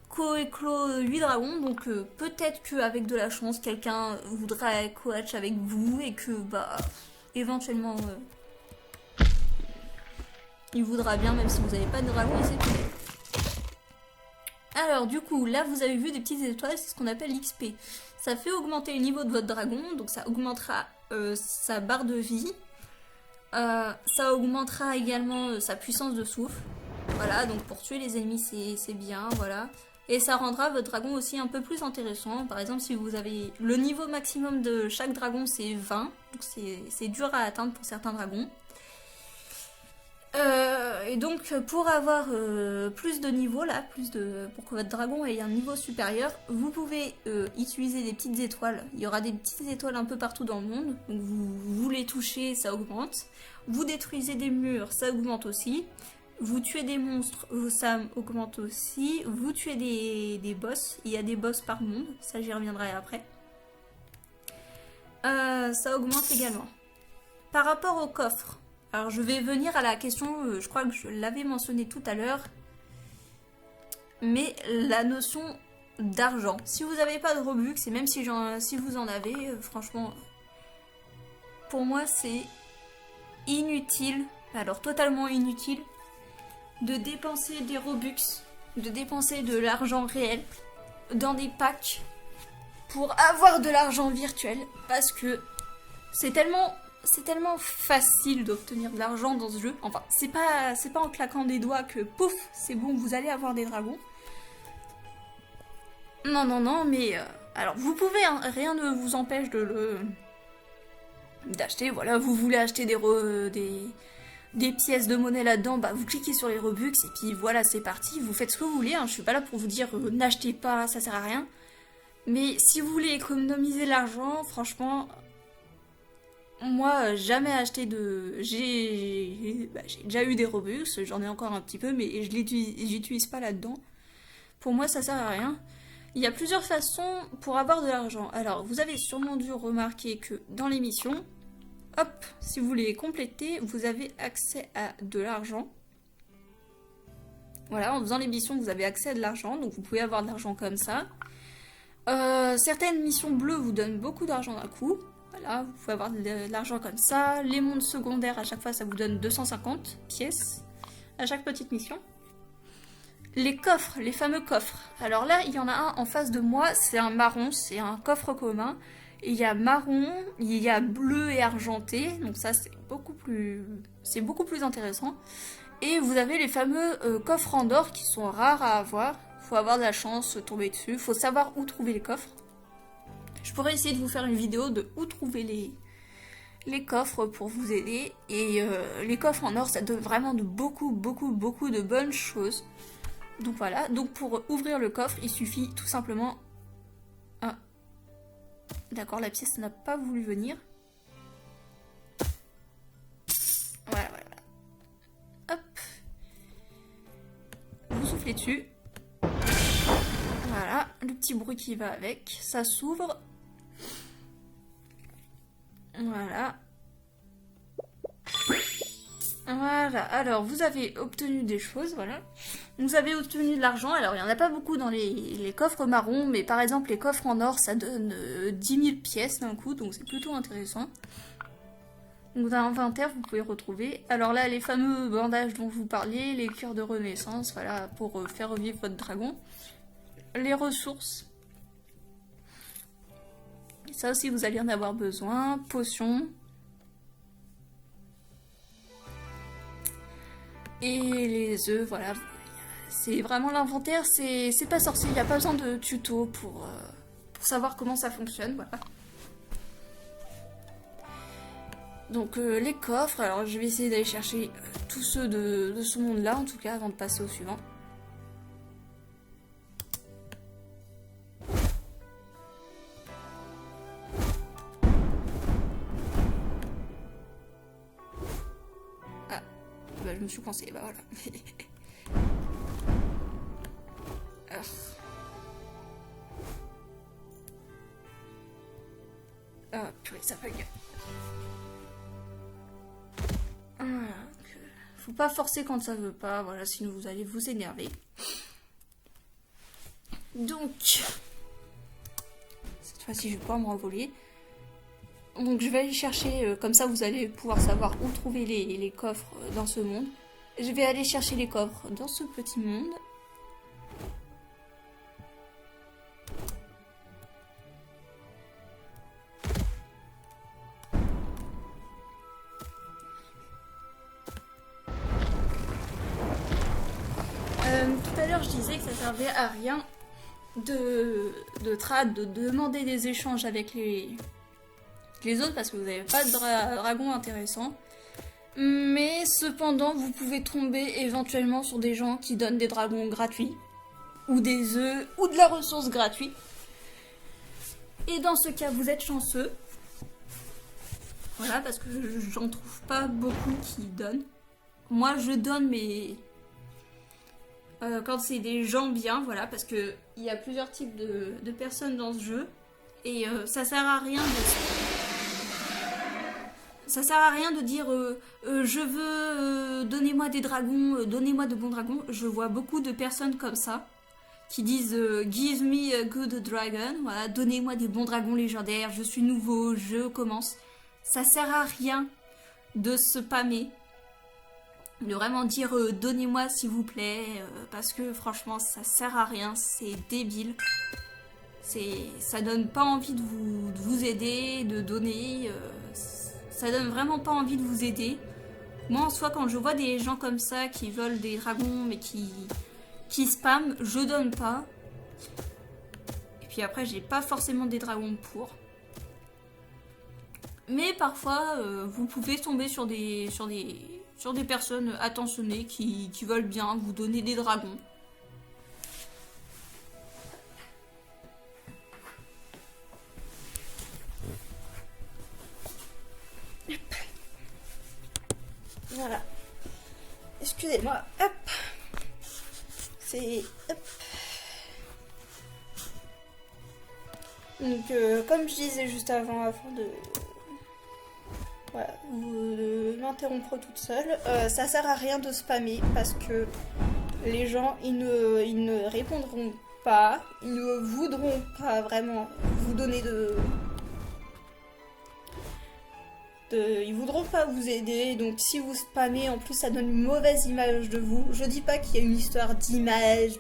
Co-éclos 8 dragons, donc peut-être qu'avec de la chance, quelqu'un voudra coach avec vous et que, éventuellement, il voudra bien, même si vous n'avez pas de dragon, et c'est tout. Alors, du coup, là, vous avez vu des petites étoiles, c'est ce qu'on appelle l'XP. Ça fait augmenter le niveau de votre dragon, donc ça augmentera sa barre de vie. Ça augmentera également sa puissance de souffle. Voilà, donc pour tuer les ennemis, c'est bien, voilà. Et ça rendra votre dragon aussi un peu plus intéressant. Par exemple, si vous avez le niveau maximum de chaque dragon, c'est 20. Donc c'est dur à atteindre pour certains dragons. Et donc, pour avoir plus de niveau, là, pour que votre dragon ait un niveau supérieur, vous pouvez utiliser des petites étoiles. Il y aura des petites étoiles un peu partout dans le monde. Donc, vous les touchez, ça augmente. Vous détruisez des murs, ça augmente aussi. Vous tuez des monstres, ça augmente aussi. Vous tuez des boss. Il y a des boss par monde. Ça, j'y reviendrai après. Ça augmente également. Par rapport au coffre. Alors, je vais venir à la question, je crois que je l'avais mentionné tout à l'heure. Mais la notion d'argent. Si vous n'avez pas de Robux, et même si vous en avez, franchement, pour moi, c'est inutile, alors totalement inutile, de dépenser des Robux, de dépenser de l'argent réel dans des packs pour avoir de l'argent virtuel, parce que c'est tellement facile d'obtenir de l'argent dans ce jeu. Enfin, c'est pas en claquant des doigts que pouf, c'est bon, vous allez avoir des dragons. Non, mais alors vous pouvez, hein, rien ne vous empêche d'acheter. Voilà, vous voulez acheter des pièces de monnaie là-dedans, vous cliquez sur les Robux et puis voilà, c'est parti. Vous faites ce que vous voulez. Hein, je suis pas là pour vous dire n'achetez pas, ça sert à rien. Mais si vous voulez économiser l'argent, franchement, moi, jamais acheté de... J'ai déjà eu des Robux, j'en ai encore un petit peu, mais je l'utilise pas là-dedans. Pour moi, ça sert à rien. Il y a plusieurs façons pour avoir de l'argent. Alors, vous avez sûrement dû remarquer que dans les missions, hop, si vous les complétez, vous avez accès à de l'argent. Voilà, en faisant les missions, vous avez accès à de l'argent, donc vous pouvez avoir de l'argent comme ça. Certaines missions bleues vous donnent beaucoup d'argent d'un coup. Voilà, vous pouvez avoir de l'argent comme ça. Les mondes secondaires, à chaque fois, ça vous donne 250 pièces à chaque petite mission. les coffres, les fameux coffres. Alors là, il y en a un en face de moi, c'est un marron, c'est un coffre commun. Il y a marron, il y a bleu et argenté, donc ça c'est beaucoup plus intéressant. Et vous avez les fameux coffres en or qui sont rares à avoir. Faut avoir de la chance, tomber dessus, faut savoir où trouver les coffres. Je pourrais essayer de vous faire une vidéo de où trouver les coffres pour vous aider. Et les coffres en or, ça donne vraiment de beaucoup de bonnes choses. Donc voilà, donc pour ouvrir le coffre, il suffit tout simplement... Ah, d'accord, la pièce n'a pas voulu venir. Voilà. Hop. Vous soufflez dessus. Voilà, le petit bruit qui va avec. Ça s'ouvre. Voilà. Voilà, alors vous avez obtenu des choses, voilà. Vous avez obtenu de l'argent, alors il n'y en a pas beaucoup dans les coffres marrons, mais par exemple les coffres en or, ça donne 10 000 pièces d'un coup, donc c'est plutôt intéressant. Donc dans l'inventaire, vous pouvez retrouver, alors là, les fameux bandages dont je vous parliez, les cœurs de renaissance, voilà, pour faire revivre votre dragon. Les ressources. Et ça aussi, vous allez en avoir besoin. Potions. Et les œufs, voilà. C'est vraiment l'inventaire, c'est pas sorcier, il n'y a pas besoin de tuto pour savoir comment ça fonctionne, voilà. Donc les coffres, alors je vais essayer d'aller chercher tous ceux de ce monde-là, en tout cas, avant de passer au suivant. Ah, bah, je me suis coincée, bah voilà. Ah, purée, ça bug. Voilà. Faut pas forcer quand ça veut pas, voilà, sinon vous allez vous énerver. Donc, cette fois-ci, je vais pouvoir me renvoler. Donc, je vais aller chercher, comme ça, vous allez pouvoir savoir où trouver les coffres dans ce monde. Je vais aller chercher les coffres dans ce petit monde. Tout à l'heure, je disais que ça servait à rien de demander des échanges avec les autres parce que vous n'avez pas de dragon intéressant. Mais cependant, vous pouvez tomber éventuellement sur des gens qui donnent des dragons gratuits, ou des œufs, ou de la ressource gratuite. Et dans ce cas, vous êtes chanceux. Voilà, parce que j'en trouve pas beaucoup qui donnent. Moi, je donne, mais quand c'est des gens bien, voilà, parce que il y a plusieurs types de personnes dans ce jeu. Et ça sert à rien de dire je veux donnez-moi des dragons, donnez-moi de bons dragons. Je vois beaucoup de personnes comme ça qui disent give me a good dragon, voilà, donnez-moi des bons dragons légendaires, je suis nouveau, je commence. Ça sert à rien de se spammer, de vraiment dire donnez-moi s'il vous plaît, parce que franchement ça sert à rien, c'est débile. Ça donne pas envie de vous aider, de donner. Ça donne vraiment pas envie de vous aider. Moi, en soi, quand je vois des gens comme ça qui veulent des dragons mais qui spamment, je donne pas. Et puis après, j'ai pas forcément des dragons pour. Mais parfois, vous pouvez tomber sur des personnes attentionnées qui veulent bien vous donner des dragons. Voilà. Excusez-moi. Hop. C'est... Hop. Donc, comme je disais juste avant de... Voilà, de m'interrompre toute seule, ça sert à rien de spammer parce que les gens, ils ne répondront pas, ils ne voudront pas vraiment vous donner de Ils voudront pas vous aider, donc si vous spammez, en plus ça donne une mauvaise image de vous. Je dis pas qu'il y a une histoire d'image,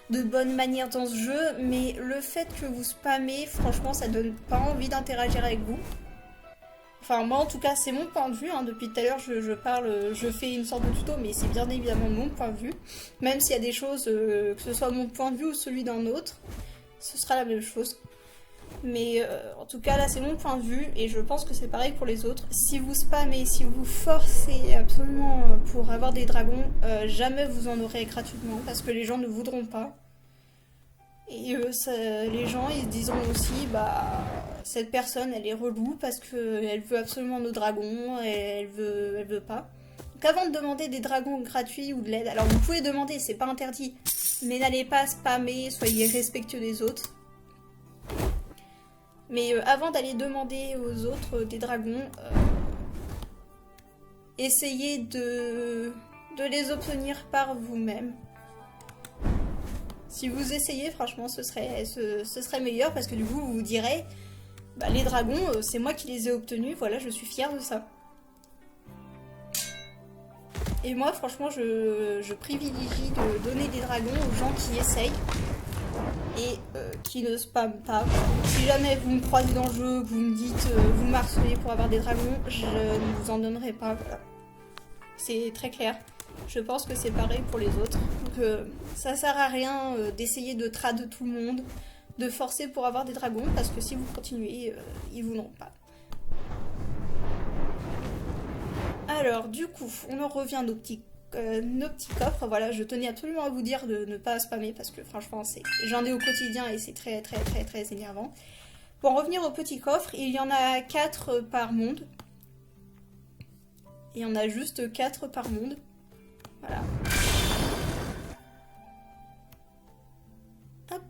de bonne manière dans ce jeu, mais le fait que vous spammez, franchement ça donne pas envie d'interagir avec vous. Enfin moi en tout cas c'est mon point de vue, hein. Depuis tout à l'heure je parle, je fais une sorte de tuto, mais c'est bien évidemment mon point de vue. Même s'il y a des choses, que ce soit mon point de vue ou celui d'un autre, ce sera la même chose. Mais en tout cas là c'est mon point de vue et je pense que c'est pareil pour les autres. Si vous spammez, si vous forcez absolument pour avoir des dragons, jamais vous en aurez gratuitement parce que les gens ne voudront pas. Et les gens ils se diront aussi bah cette personne elle est relou parce qu'elle veut absolument nos dragons et elle veut pas. Donc avant de demander des dragons gratuits ou de l'aide, alors vous pouvez demander, c'est pas interdit, mais n'allez pas spammer, soyez respectueux des autres. Mais avant d'aller demander aux autres des dragons, essayez de les obtenir par vous-même. Si vous essayez, franchement, ce serait meilleur parce que du coup, vous vous direz bah, les dragons, c'est moi qui les ai obtenus, voilà, je suis fière de ça. Et moi, franchement, je privilégie de donner des dragons aux gens qui essayent. Et qui ne spamment pas. Si jamais vous me croisez dans le jeu, vous me dites, vous m'harcelez pour avoir des dragons, je ne vous en donnerai pas, voilà. C'est très clair. Je pense que c'est pareil pour les autres. Donc ça sert à rien d'essayer de trad tout le monde, de forcer pour avoir des dragons, parce que si vous continuez, ils vous n'ont pas. Alors du coup, on en revient à nos petits coffres. Voilà, je tenais absolument à vous dire de ne pas spammer parce que franchement j'en ai au quotidien et c'est très énervant. Pour en revenir aux petits coffres, il y en a 4 par monde. Il y en a juste 4 par monde. Voilà. Hop.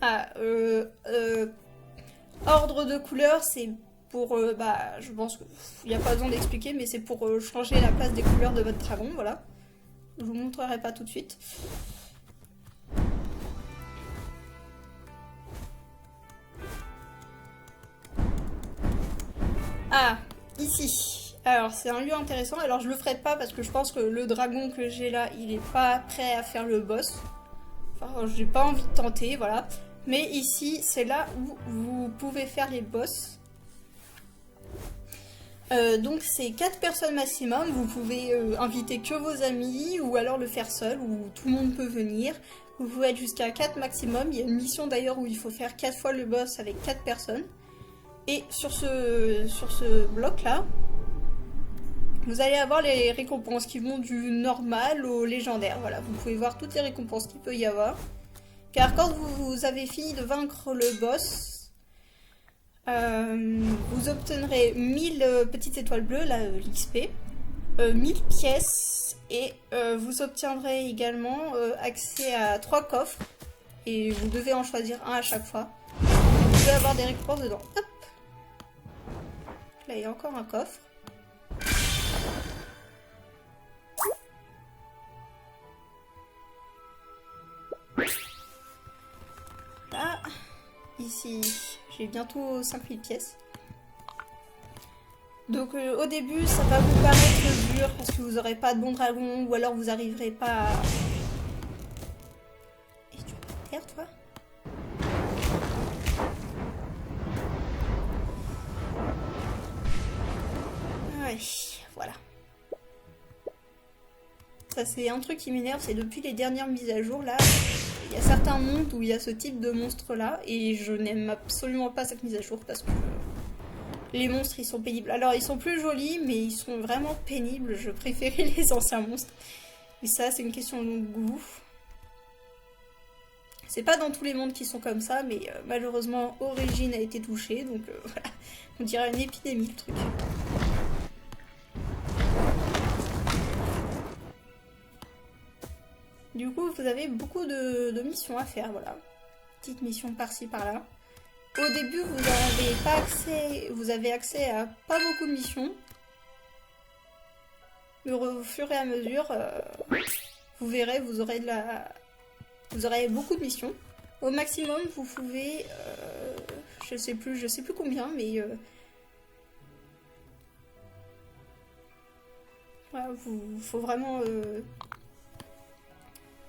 Ah, ordre de couleur, c'est pour, bah, je pense qu'il n'y a pas besoin d'expliquer, mais c'est pour changer la place des couleurs de votre dragon, voilà. Je vous montrerai pas tout de suite. Ah, ici. Alors, c'est un lieu intéressant. Alors, je le ferai pas parce que je pense que le dragon que j'ai là, il est pas prêt à faire le boss. Enfin, j'ai pas envie de tenter, voilà. Mais ici, c'est là où vous pouvez faire les boss. Donc c'est 4 personnes maximum, vous pouvez inviter que vos amis ou alors le faire seul ou tout le monde peut venir. Vous pouvez être jusqu'à 4 maximum, il y a une mission d'ailleurs où il faut faire 4 fois le boss avec 4 personnes. Et sur ce bloc là, vous allez avoir les récompenses qui vont du normal au légendaire. Voilà, vous pouvez voir toutes les récompenses qu'il peut y avoir. Car quand vous avez fini de vaincre le boss, vous obtiendrez 1000 petites étoiles bleues, l'XP, 1000 pièces et vous obtiendrez également accès à 3 coffres et vous devez en choisir un à chaque fois. Vous pouvez avoir des récompenses dedans. Hop. Là il y a encore un coffre. Là, ici, j'ai bientôt 5000 pièces. Donc au début, ça va vous paraître dur parce que vous n'aurez pas de bon dragon ou alors vous arriverez pas à... Et tu vas pas terre, toi? Ouais, voilà. Ça c'est un truc qui m'énerve, c'est depuis les dernières mises à jour là, il y a certains mondes où il y a ce type de monstre là et je n'aime absolument pas cette mise à jour parce que les monstres ils sont pénibles. Alors ils sont plus jolis mais ils sont vraiment pénibles, je préférais les anciens monstres. Mais ça c'est une question de goût. C'est pas dans tous les mondes qui sont comme ça mais malheureusement Origin a été touchée donc voilà, on dirait une épidémie le truc. Du coup, vous avez beaucoup de missions à faire, voilà. Petite mission par-ci, par-là. Au début, vous avez accès à pas beaucoup de missions. Mais au fur et à mesure, vous verrez, vous aurez beaucoup de missions. Au maximum, vous pouvez, je sais plus combien, mais voilà, faut vraiment.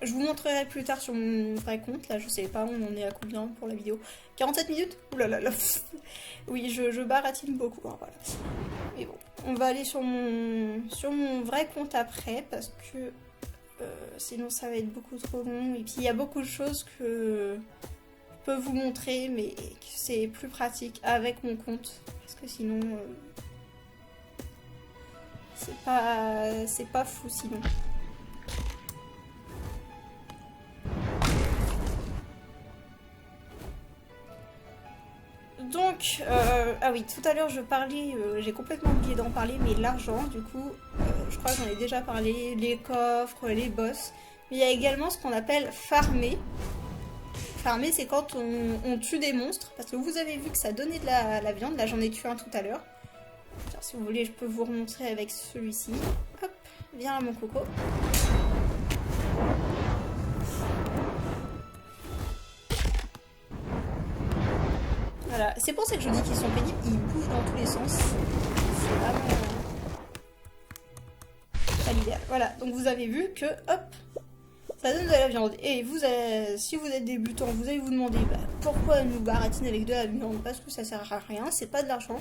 Je vous montrerai plus tard sur mon vrai compte. Là, je sais pas, on en est à combien pour la vidéo. 47 minutes. Ouh là là là. Oui, je baratine beaucoup. Hein, voilà. Mais bon, on va aller sur mon vrai compte après parce que sinon ça va être beaucoup trop long. Et puis il y a beaucoup de choses que je peux vous montrer, mais c'est plus pratique avec mon compte parce que sinon c'est pas fou sinon. Donc, ah oui, tout à l'heure je parlais, j'ai complètement oublié d'en parler, mais l'argent, du coup, je crois que j'en ai déjà parlé, les coffres, les boss. Mais il y a également ce qu'on appelle farmer. Farmer, c'est quand on tue des monstres, parce que vous avez vu que ça donnait de la viande. Là, j'en ai tué un tout à l'heure. Si vous voulez, je peux vous remontrer avec celui-ci. Hop, viens là mon coco. Voilà, c'est pour ça que je dis qu'ils sont pénibles, ils bougent dans tous les sens. C'est vraiment pas l'idéal. Voilà, donc vous avez vu que, hop, ça donne de la viande. Et vous, si vous êtes débutant, vous allez vous demander bah, pourquoi nous baratiner avec de la viande, parce que ça sert à rien, c'est pas de l'argent.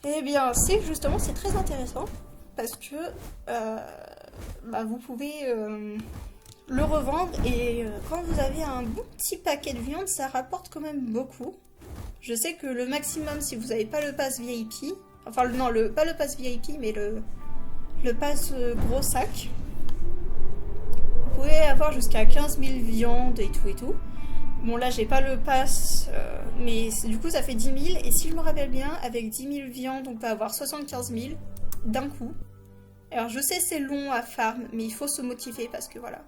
Eh bien, c'est justement, c'est très intéressant, parce que bah, vous pouvez le revendre et quand vous avez un bon petit paquet de viande, ça rapporte quand même beaucoup. Je sais que le maximum, si vous n'avez pas le pass VIP, enfin non, pas le pass VIP, mais le pass gros sac, vous pouvez avoir jusqu'à 15 000 viandes et tout et tout. Bon là j'ai pas le pass, mais du coup ça fait 10 000, et si je me rappelle bien, avec 10 000 viandes, on peut avoir 75 000 d'un coup. Alors je sais c'est long à farm, mais il faut se motiver parce que voilà.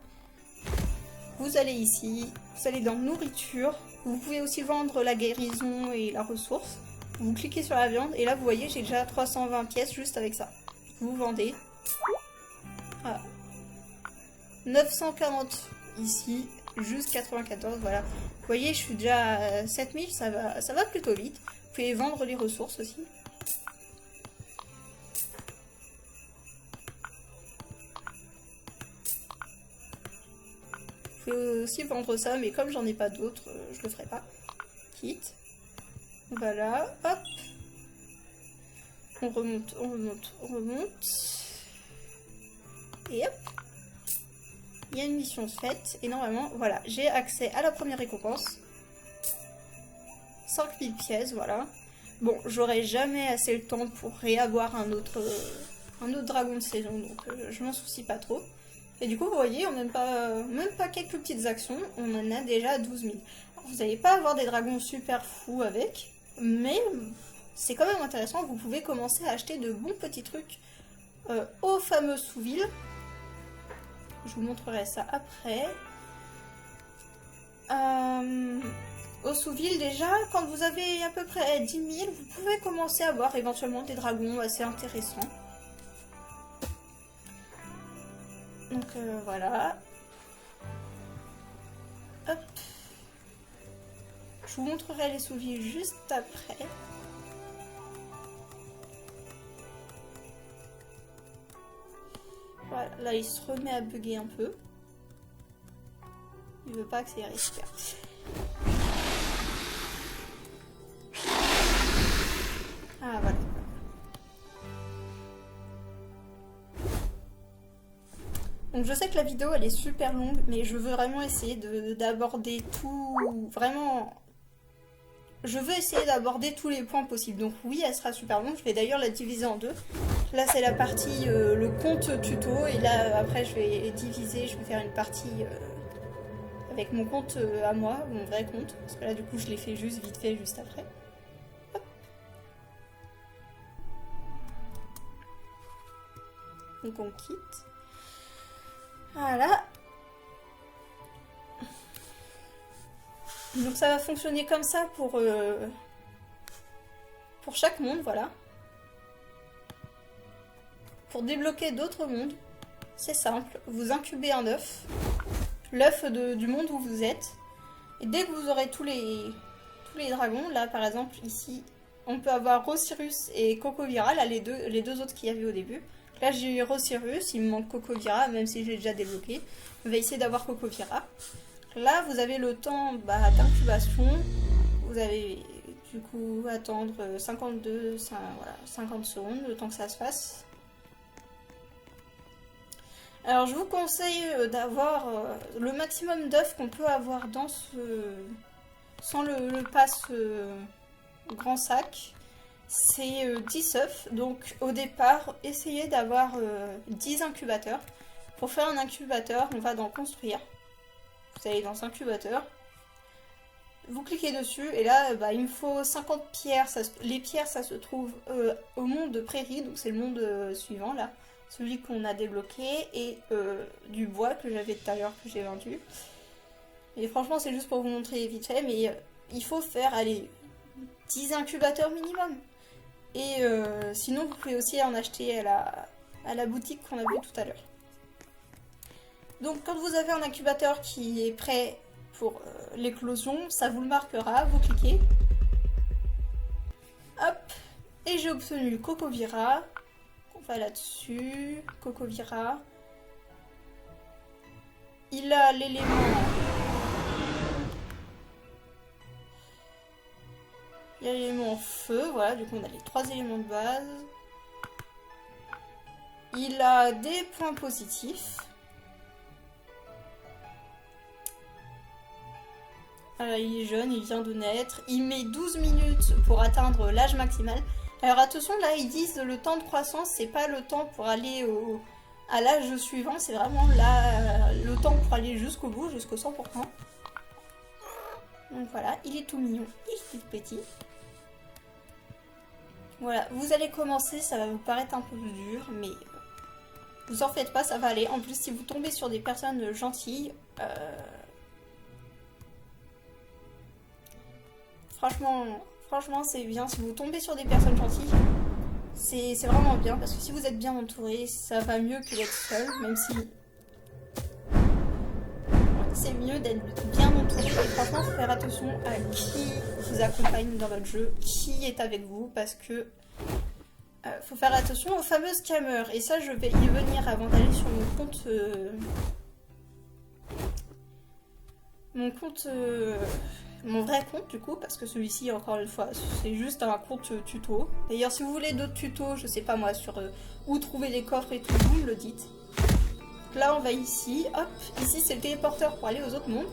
Vous allez ici, vous allez dans nourriture, vous pouvez aussi vendre la guérison et la ressource. Vous cliquez sur la viande et là vous voyez j'ai déjà 320 pièces juste avec ça. Vous vendez. Voilà. 940 ici, juste 94, voilà. Vous voyez je suis déjà à 7000, ça va plutôt vite. Vous pouvez vendre les ressources aussi. Je peux aussi vendre ça, mais comme j'en ai pas d'autres, je le ferai pas. Quitte. Voilà, hop. On remonte, on remonte, on remonte. Et hop. Il y a une mission faite. Et normalement, voilà, j'ai accès à la première récompense. 5000 pièces, voilà. Bon, j'aurai jamais assez le temps pour réavoir un autre dragon de saison, donc je m'en soucie pas trop. Et du coup, vous voyez, en même pas quelques petites actions, on en a déjà 12 000. Alors, vous n'allez pas avoir des dragons super fous avec, mais c'est quand même intéressant. Vous pouvez commencer à acheter de bons petits trucs au fameux sous-ville. Je vous montrerai ça après. Au sous-ville, déjà, quand vous avez à peu près 10 000, vous pouvez commencer à avoir éventuellement des dragons assez intéressants. Donc voilà. Hop. Je vous montrerai les sous-villes juste après. Voilà, là il se remet à bugger un peu. Il veut pas accélérer, super. Ah voilà. Donc je sais que la vidéo elle est super longue, mais je veux vraiment essayer d'aborder tout, vraiment, je veux essayer d'aborder tous les points possibles. Donc oui, elle sera super longue, je vais d'ailleurs la diviser en deux. Là c'est la partie, le compte tuto, et là après je vais diviser, je vais faire une partie avec mon compte à moi, mon vrai compte, parce que là du coup je l'ai fait juste vite fait juste après. Hop. Donc on quitte. Voilà. Donc ça va fonctionner comme ça pour chaque monde, voilà. Pour débloquer d'autres mondes, c'est simple. Vous incubez un œuf. L'œuf du monde où vous êtes. Et dès que vous aurez tous les dragons, là par exemple ici, on peut avoir Rosirus et Cocovira, là les deux autres qu'il y avait au début. Là j'ai eu Rosirus, il me manque Cocovira, même si je l'ai déjà débloqué. On va essayer d'avoir Cocovira. Là vous avez le temps d'incubation, vous avez du coup attendre 50 secondes, le temps que ça se fasse. Alors je vous conseille d'avoir le maximum d'œufs qu'on peut avoir dans sans le pass grand sac. C'est 10 œufs, donc au départ essayez d'avoir 10 incubateurs. Pour faire un incubateur, on va dans construire. Vous allez dans incubateur, vous cliquez dessus et là il me faut 50 pierres. Les pierres ça se trouve au monde de prairie, donc c'est le monde suivant là. Celui qu'on a débloqué et du bois que j'avais tout à l'heure que j'ai vendu. Et franchement c'est juste pour vous montrer vite fait, mais il faut faire, allez, 10 incubateurs minimum. Et sinon vous pouvez aussi en acheter à la boutique qu'on a vu tout à l'heure. Donc quand vous avez un incubateur qui est prêt pour l'éclosion, ça vous le marquera, vous cliquez. Hop, et j'ai obtenu Cocovira. On va là-dessus, Cocovira. Il a l'élément... Il y a l'élément feu, voilà, du coup on a les 3 éléments de base. Il a des points positifs. Alors, il est jeune, il vient de naître. Il met 12 minutes pour atteindre l'âge maximal. Alors attention, là ils disent le temps de croissance, c'est pas le temps pour aller à l'âge suivant, c'est vraiment là, le temps pour aller jusqu'au bout, jusqu'au 100%. Donc voilà, il est tout mignon, il est tout petit. Voilà, vous allez commencer, ça va vous paraître un peu dur, mais vous en faites pas, ça va aller. En plus, si vous tombez sur des personnes gentilles, franchement c'est bien. Si vous tombez sur des personnes gentilles, c'est vraiment bien, parce que si vous êtes bien entouré, ça va mieux que d'être seul, même si c'est mieux d'être bien entouré. Et franchement, faut faire attention à qui vous accompagne dans votre jeu, qui est avec vous, parce que faut faire attention aux fameux scammers. Et ça, je vais y venir avant d'aller sur mon vrai compte du coup, parce que celui-ci, encore une fois, c'est juste un compte tuto. D'ailleurs, si vous voulez d'autres tutos, je sais pas moi, sur où trouver les coffres et tout, vous me le dites. Là, on va ici, hop, ici c'est le téléporteur pour aller aux autres mondes.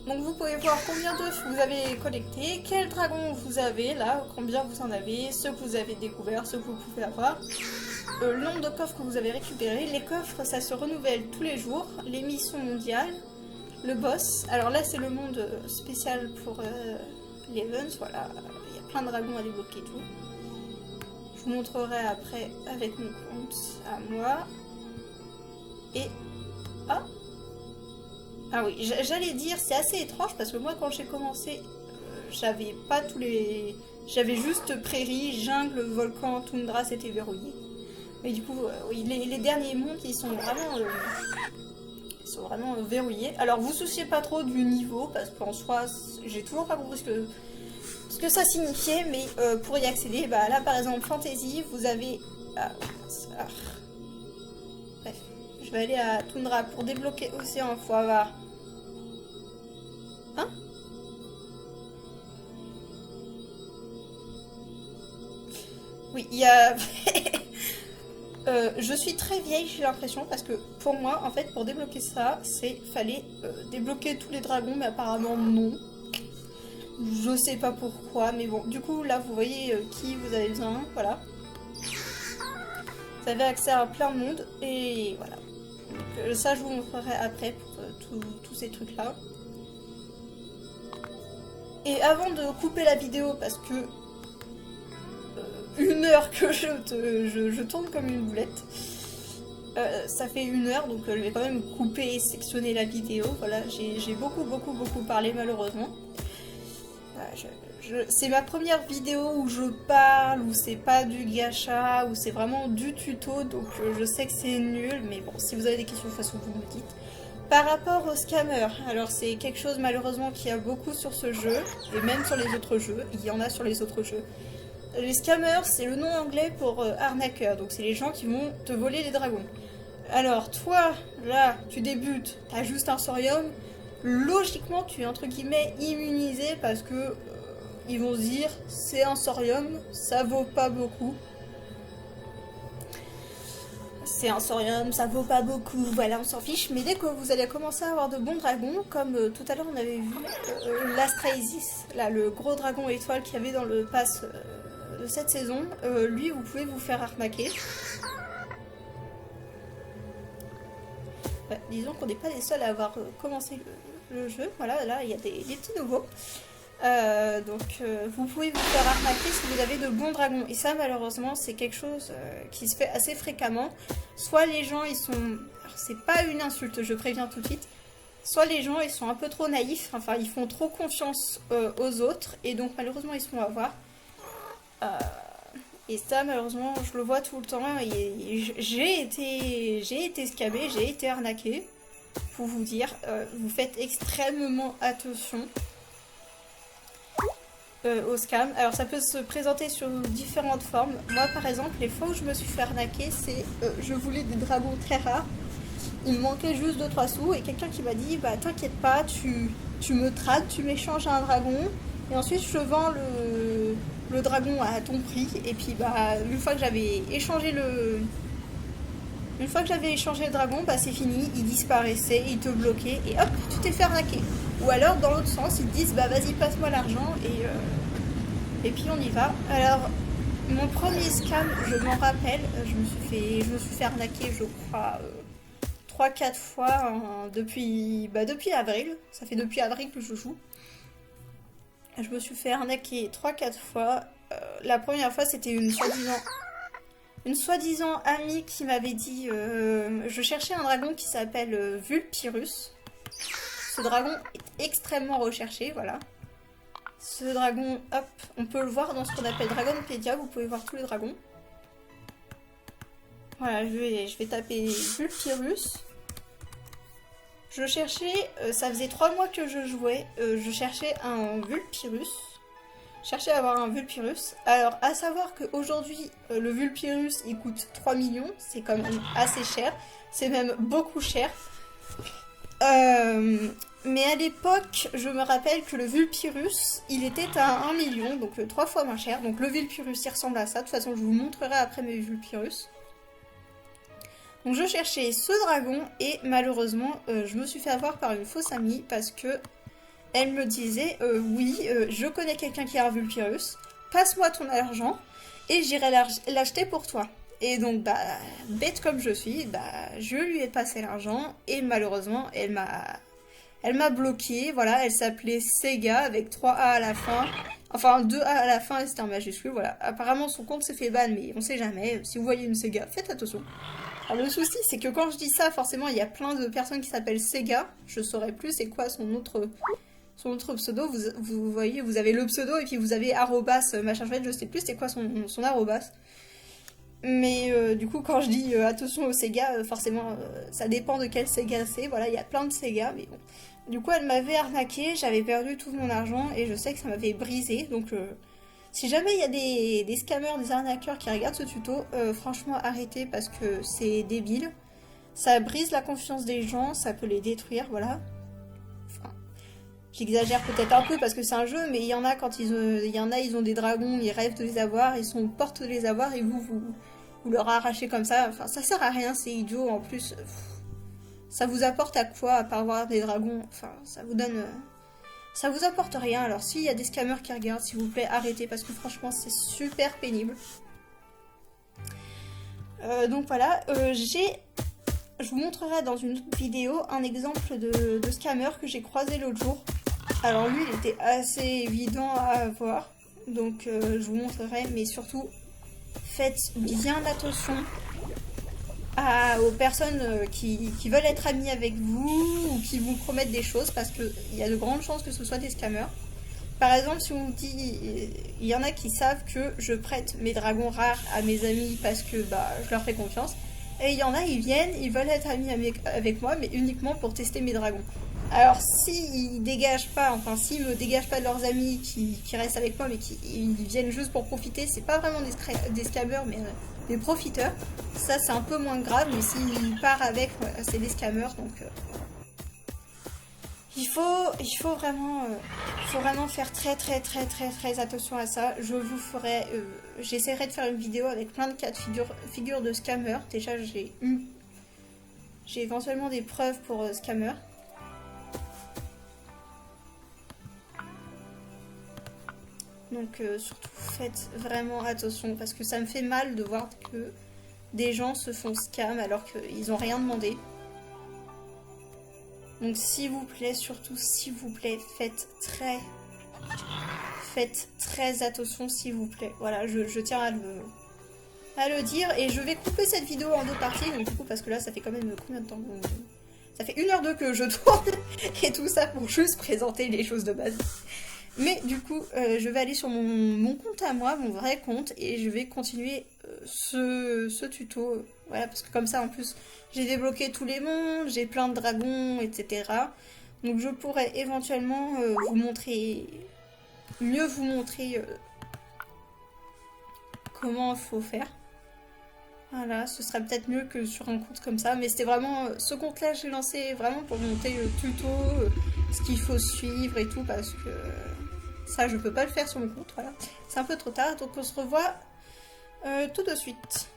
Donc vous pouvez voir combien d'œufs vous avez collecté, quel dragon vous avez là, combien vous en avez, ceux que vous avez découverts, ceux que vous pouvez avoir, le nombre de coffres que vous avez récupérés. Les coffres, ça se renouvelle tous les jours, les missions mondiales. Le boss, alors là c'est le monde spécial pour l'Events, voilà, il y a plein de dragons à débloquer et tout. Je vous montrerai après avec mon compte à moi. Et... Ah oui, j'allais dire, c'est assez étrange parce que moi quand j'ai commencé, j'avais pas tous les... J'avais juste prairie, jungle, volcan, toundra, c'était verrouillé. Mais du coup, oui, les derniers mondes, ils sont vraiment verrouillés. Alors vous souciez pas trop du niveau parce qu'en soi j'ai toujours pas compris ce que ça signifiait, mais pour y accéder, là par exemple fantasy, vous avez bref, je vais aller à Toundra pour débloquer Océan, faut avoir oui, il y a je suis très vieille, j'ai l'impression, parce que pour moi, en fait, pour débloquer ça, fallait débloquer tous les dragons, mais apparemment non. Je sais pas pourquoi, mais bon, du coup, là, vous voyez qui vous avez besoin, voilà. Vous avez accès à plein de monde, et voilà. Donc, ça, je vous montrerai après pour tous ces trucs-là. Et avant de couper la vidéo, parce que 1 heure que je tourne comme une boulette. Ça fait 1 heure, donc je vais quand même couper et sectionner la vidéo. Voilà, j'ai beaucoup parlé malheureusement. C'est ma première vidéo où je parle, où c'est pas du gacha, où c'est vraiment du tuto, donc je sais que c'est nul, mais bon, si vous avez des questions de toute façon, vous me dites. Par rapport aux scammers, alors c'est quelque chose malheureusement qu'il y a beaucoup sur ce jeu, et même sur les autres jeux, il y en a sur les autres jeux. Les scammers, c'est le nom anglais pour arnaqueur, donc c'est les gens qui vont te voler les dragons. Alors toi, là, tu débutes, t'as juste un sorium, logiquement tu es entre guillemets immunisé parce que ils vont se dire c'est un sorium, ça vaut pas beaucoup. C'est un sorium, ça vaut pas beaucoup, voilà, on s'en fiche. Mais dès que vous allez commencer à avoir de bons dragons, comme tout à l'heure on avait vu l'Astraesis, là, le gros dragon étoile qu'il y avait dans le pass de cette saison, lui vous pouvez vous faire arnaquer. Disons qu'on n'est pas les seuls à avoir commencé le jeu, voilà, là il y a des petits nouveaux. Vous pouvez vous faire arnaquer si vous avez de bons dragons. Et ça, malheureusement, c'est quelque chose qui se fait assez fréquemment. Soit les gens, ils sont... Alors, c'est pas une insulte, je préviens tout de suite. Soit les gens, ils sont un peu trop naïfs. Enfin, ils font trop confiance aux autres. Et donc, malheureusement, ils se font avoir. Et ça, malheureusement, je le vois tout le temps. Et j'ai été scammée, j'ai été arnaquée. Pour vous dire, vous faites extrêmement attention au scam. Alors ça peut se présenter sur différentes formes. Moi par exemple, les fois où je me suis fait arnaquer, c'est je voulais des dragons très rares. Il me manquait juste 2-3 sous et quelqu'un qui m'a dit bah t'inquiète pas, tu me trades, tu m'échanges un dragon et ensuite je vends le dragon à ton prix. Et puis bah une fois que j'avais échangé le dragon, bah c'est fini, il disparaissait, il te bloquait et hop, tu t'es fait arnaquer. Ou alors dans l'autre sens, ils te disent bah vas-y passe-moi l'argent et puis on y va. Alors mon premier scam, je m'en rappelle, je me suis fait arnaquer je crois 3-4 fois depuis avril. Ça fait depuis avril que je joue. Je me suis fait arnaquer 3-4 fois. La première fois c'était une soi-disant amie qui m'avait dit je cherchais un dragon qui s'appelle Vulpyrus. Ce dragon est extrêmement recherché, voilà. Ce dragon, hop, on peut le voir dans ce qu'on appelle Dragonpedia, vous pouvez voir tous les dragons. Voilà, je vais taper Vulpyrus. Je cherchais, ça faisait 3 mois que je jouais, je cherchais un Vulpyrus. Je cherchais à avoir un Vulpyrus. Alors, à savoir qu'aujourd'hui, le Vulpyrus, il coûte 3 millions, c'est quand même assez cher. C'est même beaucoup cher. Mais à l'époque, je me rappelle que le Vulpyrus, il était à 1 million, donc 3 fois moins cher. Donc le Vulpyrus, il ressemble à ça. De toute façon, je vous montrerai après mes Vulpyrus. Donc je cherchais ce dragon et malheureusement, je me suis fait avoir par une fausse amie parce que elle me disait oui, je connais quelqu'un qui a un Vulpyrus, passe-moi ton argent et j'irai l'acheter pour toi. Et donc, bah, bête comme je suis, bah, je lui ai passé l'argent et malheureusement, elle m'a bloqué. Voilà, elle s'appelait Sega avec 3 A à la fin. Enfin, 2 A à la fin et c'était un majuscule. Voilà, apparemment son compte s'est fait ban, mais on sait jamais. Si vous voyez une Sega, faites attention. Alors, le souci, c'est que quand je dis ça, forcément, il y a plein de personnes qui s'appellent Sega. Je saurais plus c'est quoi son autre pseudo. Vous voyez, vous avez le pseudo et puis vous avez arrobas, machin chouette, je sais plus c'est quoi son arrobas. Mais du coup, quand je dis attention au Sega, forcément, ça dépend de quel Sega c'est. Voilà, il y a plein de Sega, mais bon. Du coup, elle m'avait arnaqué, j'avais perdu tout mon argent et je sais que ça m'avait brisé. Donc, si jamais il y a des scammers, des arnaqueurs qui regardent ce tuto, franchement, arrêtez parce que c'est débile. Ça brise la confiance des gens, ça peut les détruire, voilà. Enfin, j'exagère peut-être un peu parce que c'est un jeu, mais il y en a quand ils ont des dragons, ils rêvent de les avoir, ils sont portes de les avoir et vous leur arrachez comme ça. Enfin, ça sert à rien, c'est idiot. En plus, ça vous apporte à quoi à part avoir des dragons? Enfin, ça vous apporte rien. Alors, s'il y a des scammers qui regardent, s'il vous plaît, arrêtez parce que franchement, c'est super pénible. Donc voilà, je vous montrerai dans une autre vidéo un exemple de scammer que j'ai croisé l'autre jour. Alors lui, il était assez évident à avoir, donc je vous montrerai, mais surtout, faites bien attention aux personnes qui veulent être amies avec vous ou qui vous promettent des choses parce qu'il y a de grandes chances que ce soit des scammers. Par exemple, si on vous dit, il y en a qui savent que je prête mes dragons rares à mes amis parce que bah, je leur fais confiance. Et il y en a, ils viennent, ils veulent être amis avec moi, mais uniquement pour tester mes dragons. Alors s'ils dégagent pas, enfin s'ils me dégagent pas de leurs amis qui restent avec moi mais qui ils viennent juste pour profiter, c'est pas vraiment des scammers mais des profiteurs. Ça c'est un peu moins grave, mais s'ils partent avec, voilà, c'est des scammers donc il faut vraiment faire très attention à ça. Je vous ferai, j'essaierai de faire une vidéo avec plein de cas de figure de scammers. Déjà j'ai éventuellement des preuves pour scammers. Donc surtout faites vraiment attention parce que ça me fait mal de voir que des gens se font scam alors qu'ils n'ont rien demandé. Donc s'il vous plaît, surtout s'il vous plaît, faites très attention s'il vous plaît. Voilà, je tiens à le dire et je vais couper cette vidéo en deux parties donc du coup parce que là ça fait quand même combien de temps ça fait 1h02 que je tourne et tout ça pour juste présenter les choses de base. Mais du coup, je vais aller sur mon compte à moi, mon vrai compte, et je vais continuer ce tuto. Voilà, parce que comme ça, en plus, j'ai débloqué tous les mondes, j'ai plein de dragons, etc. Donc je pourrais éventuellement vous montrer, mieux vous montrer comment il faut faire. Voilà, ce sera peut-être mieux que sur un compte comme ça, mais c'était vraiment, ce compte-là, j'ai lancé vraiment pour montrer le tuto, ce qu'il faut suivre et tout, parce que... ça, je peux pas le faire sur mon compte, voilà. C'est un peu trop tard, donc on se revoit tout de suite.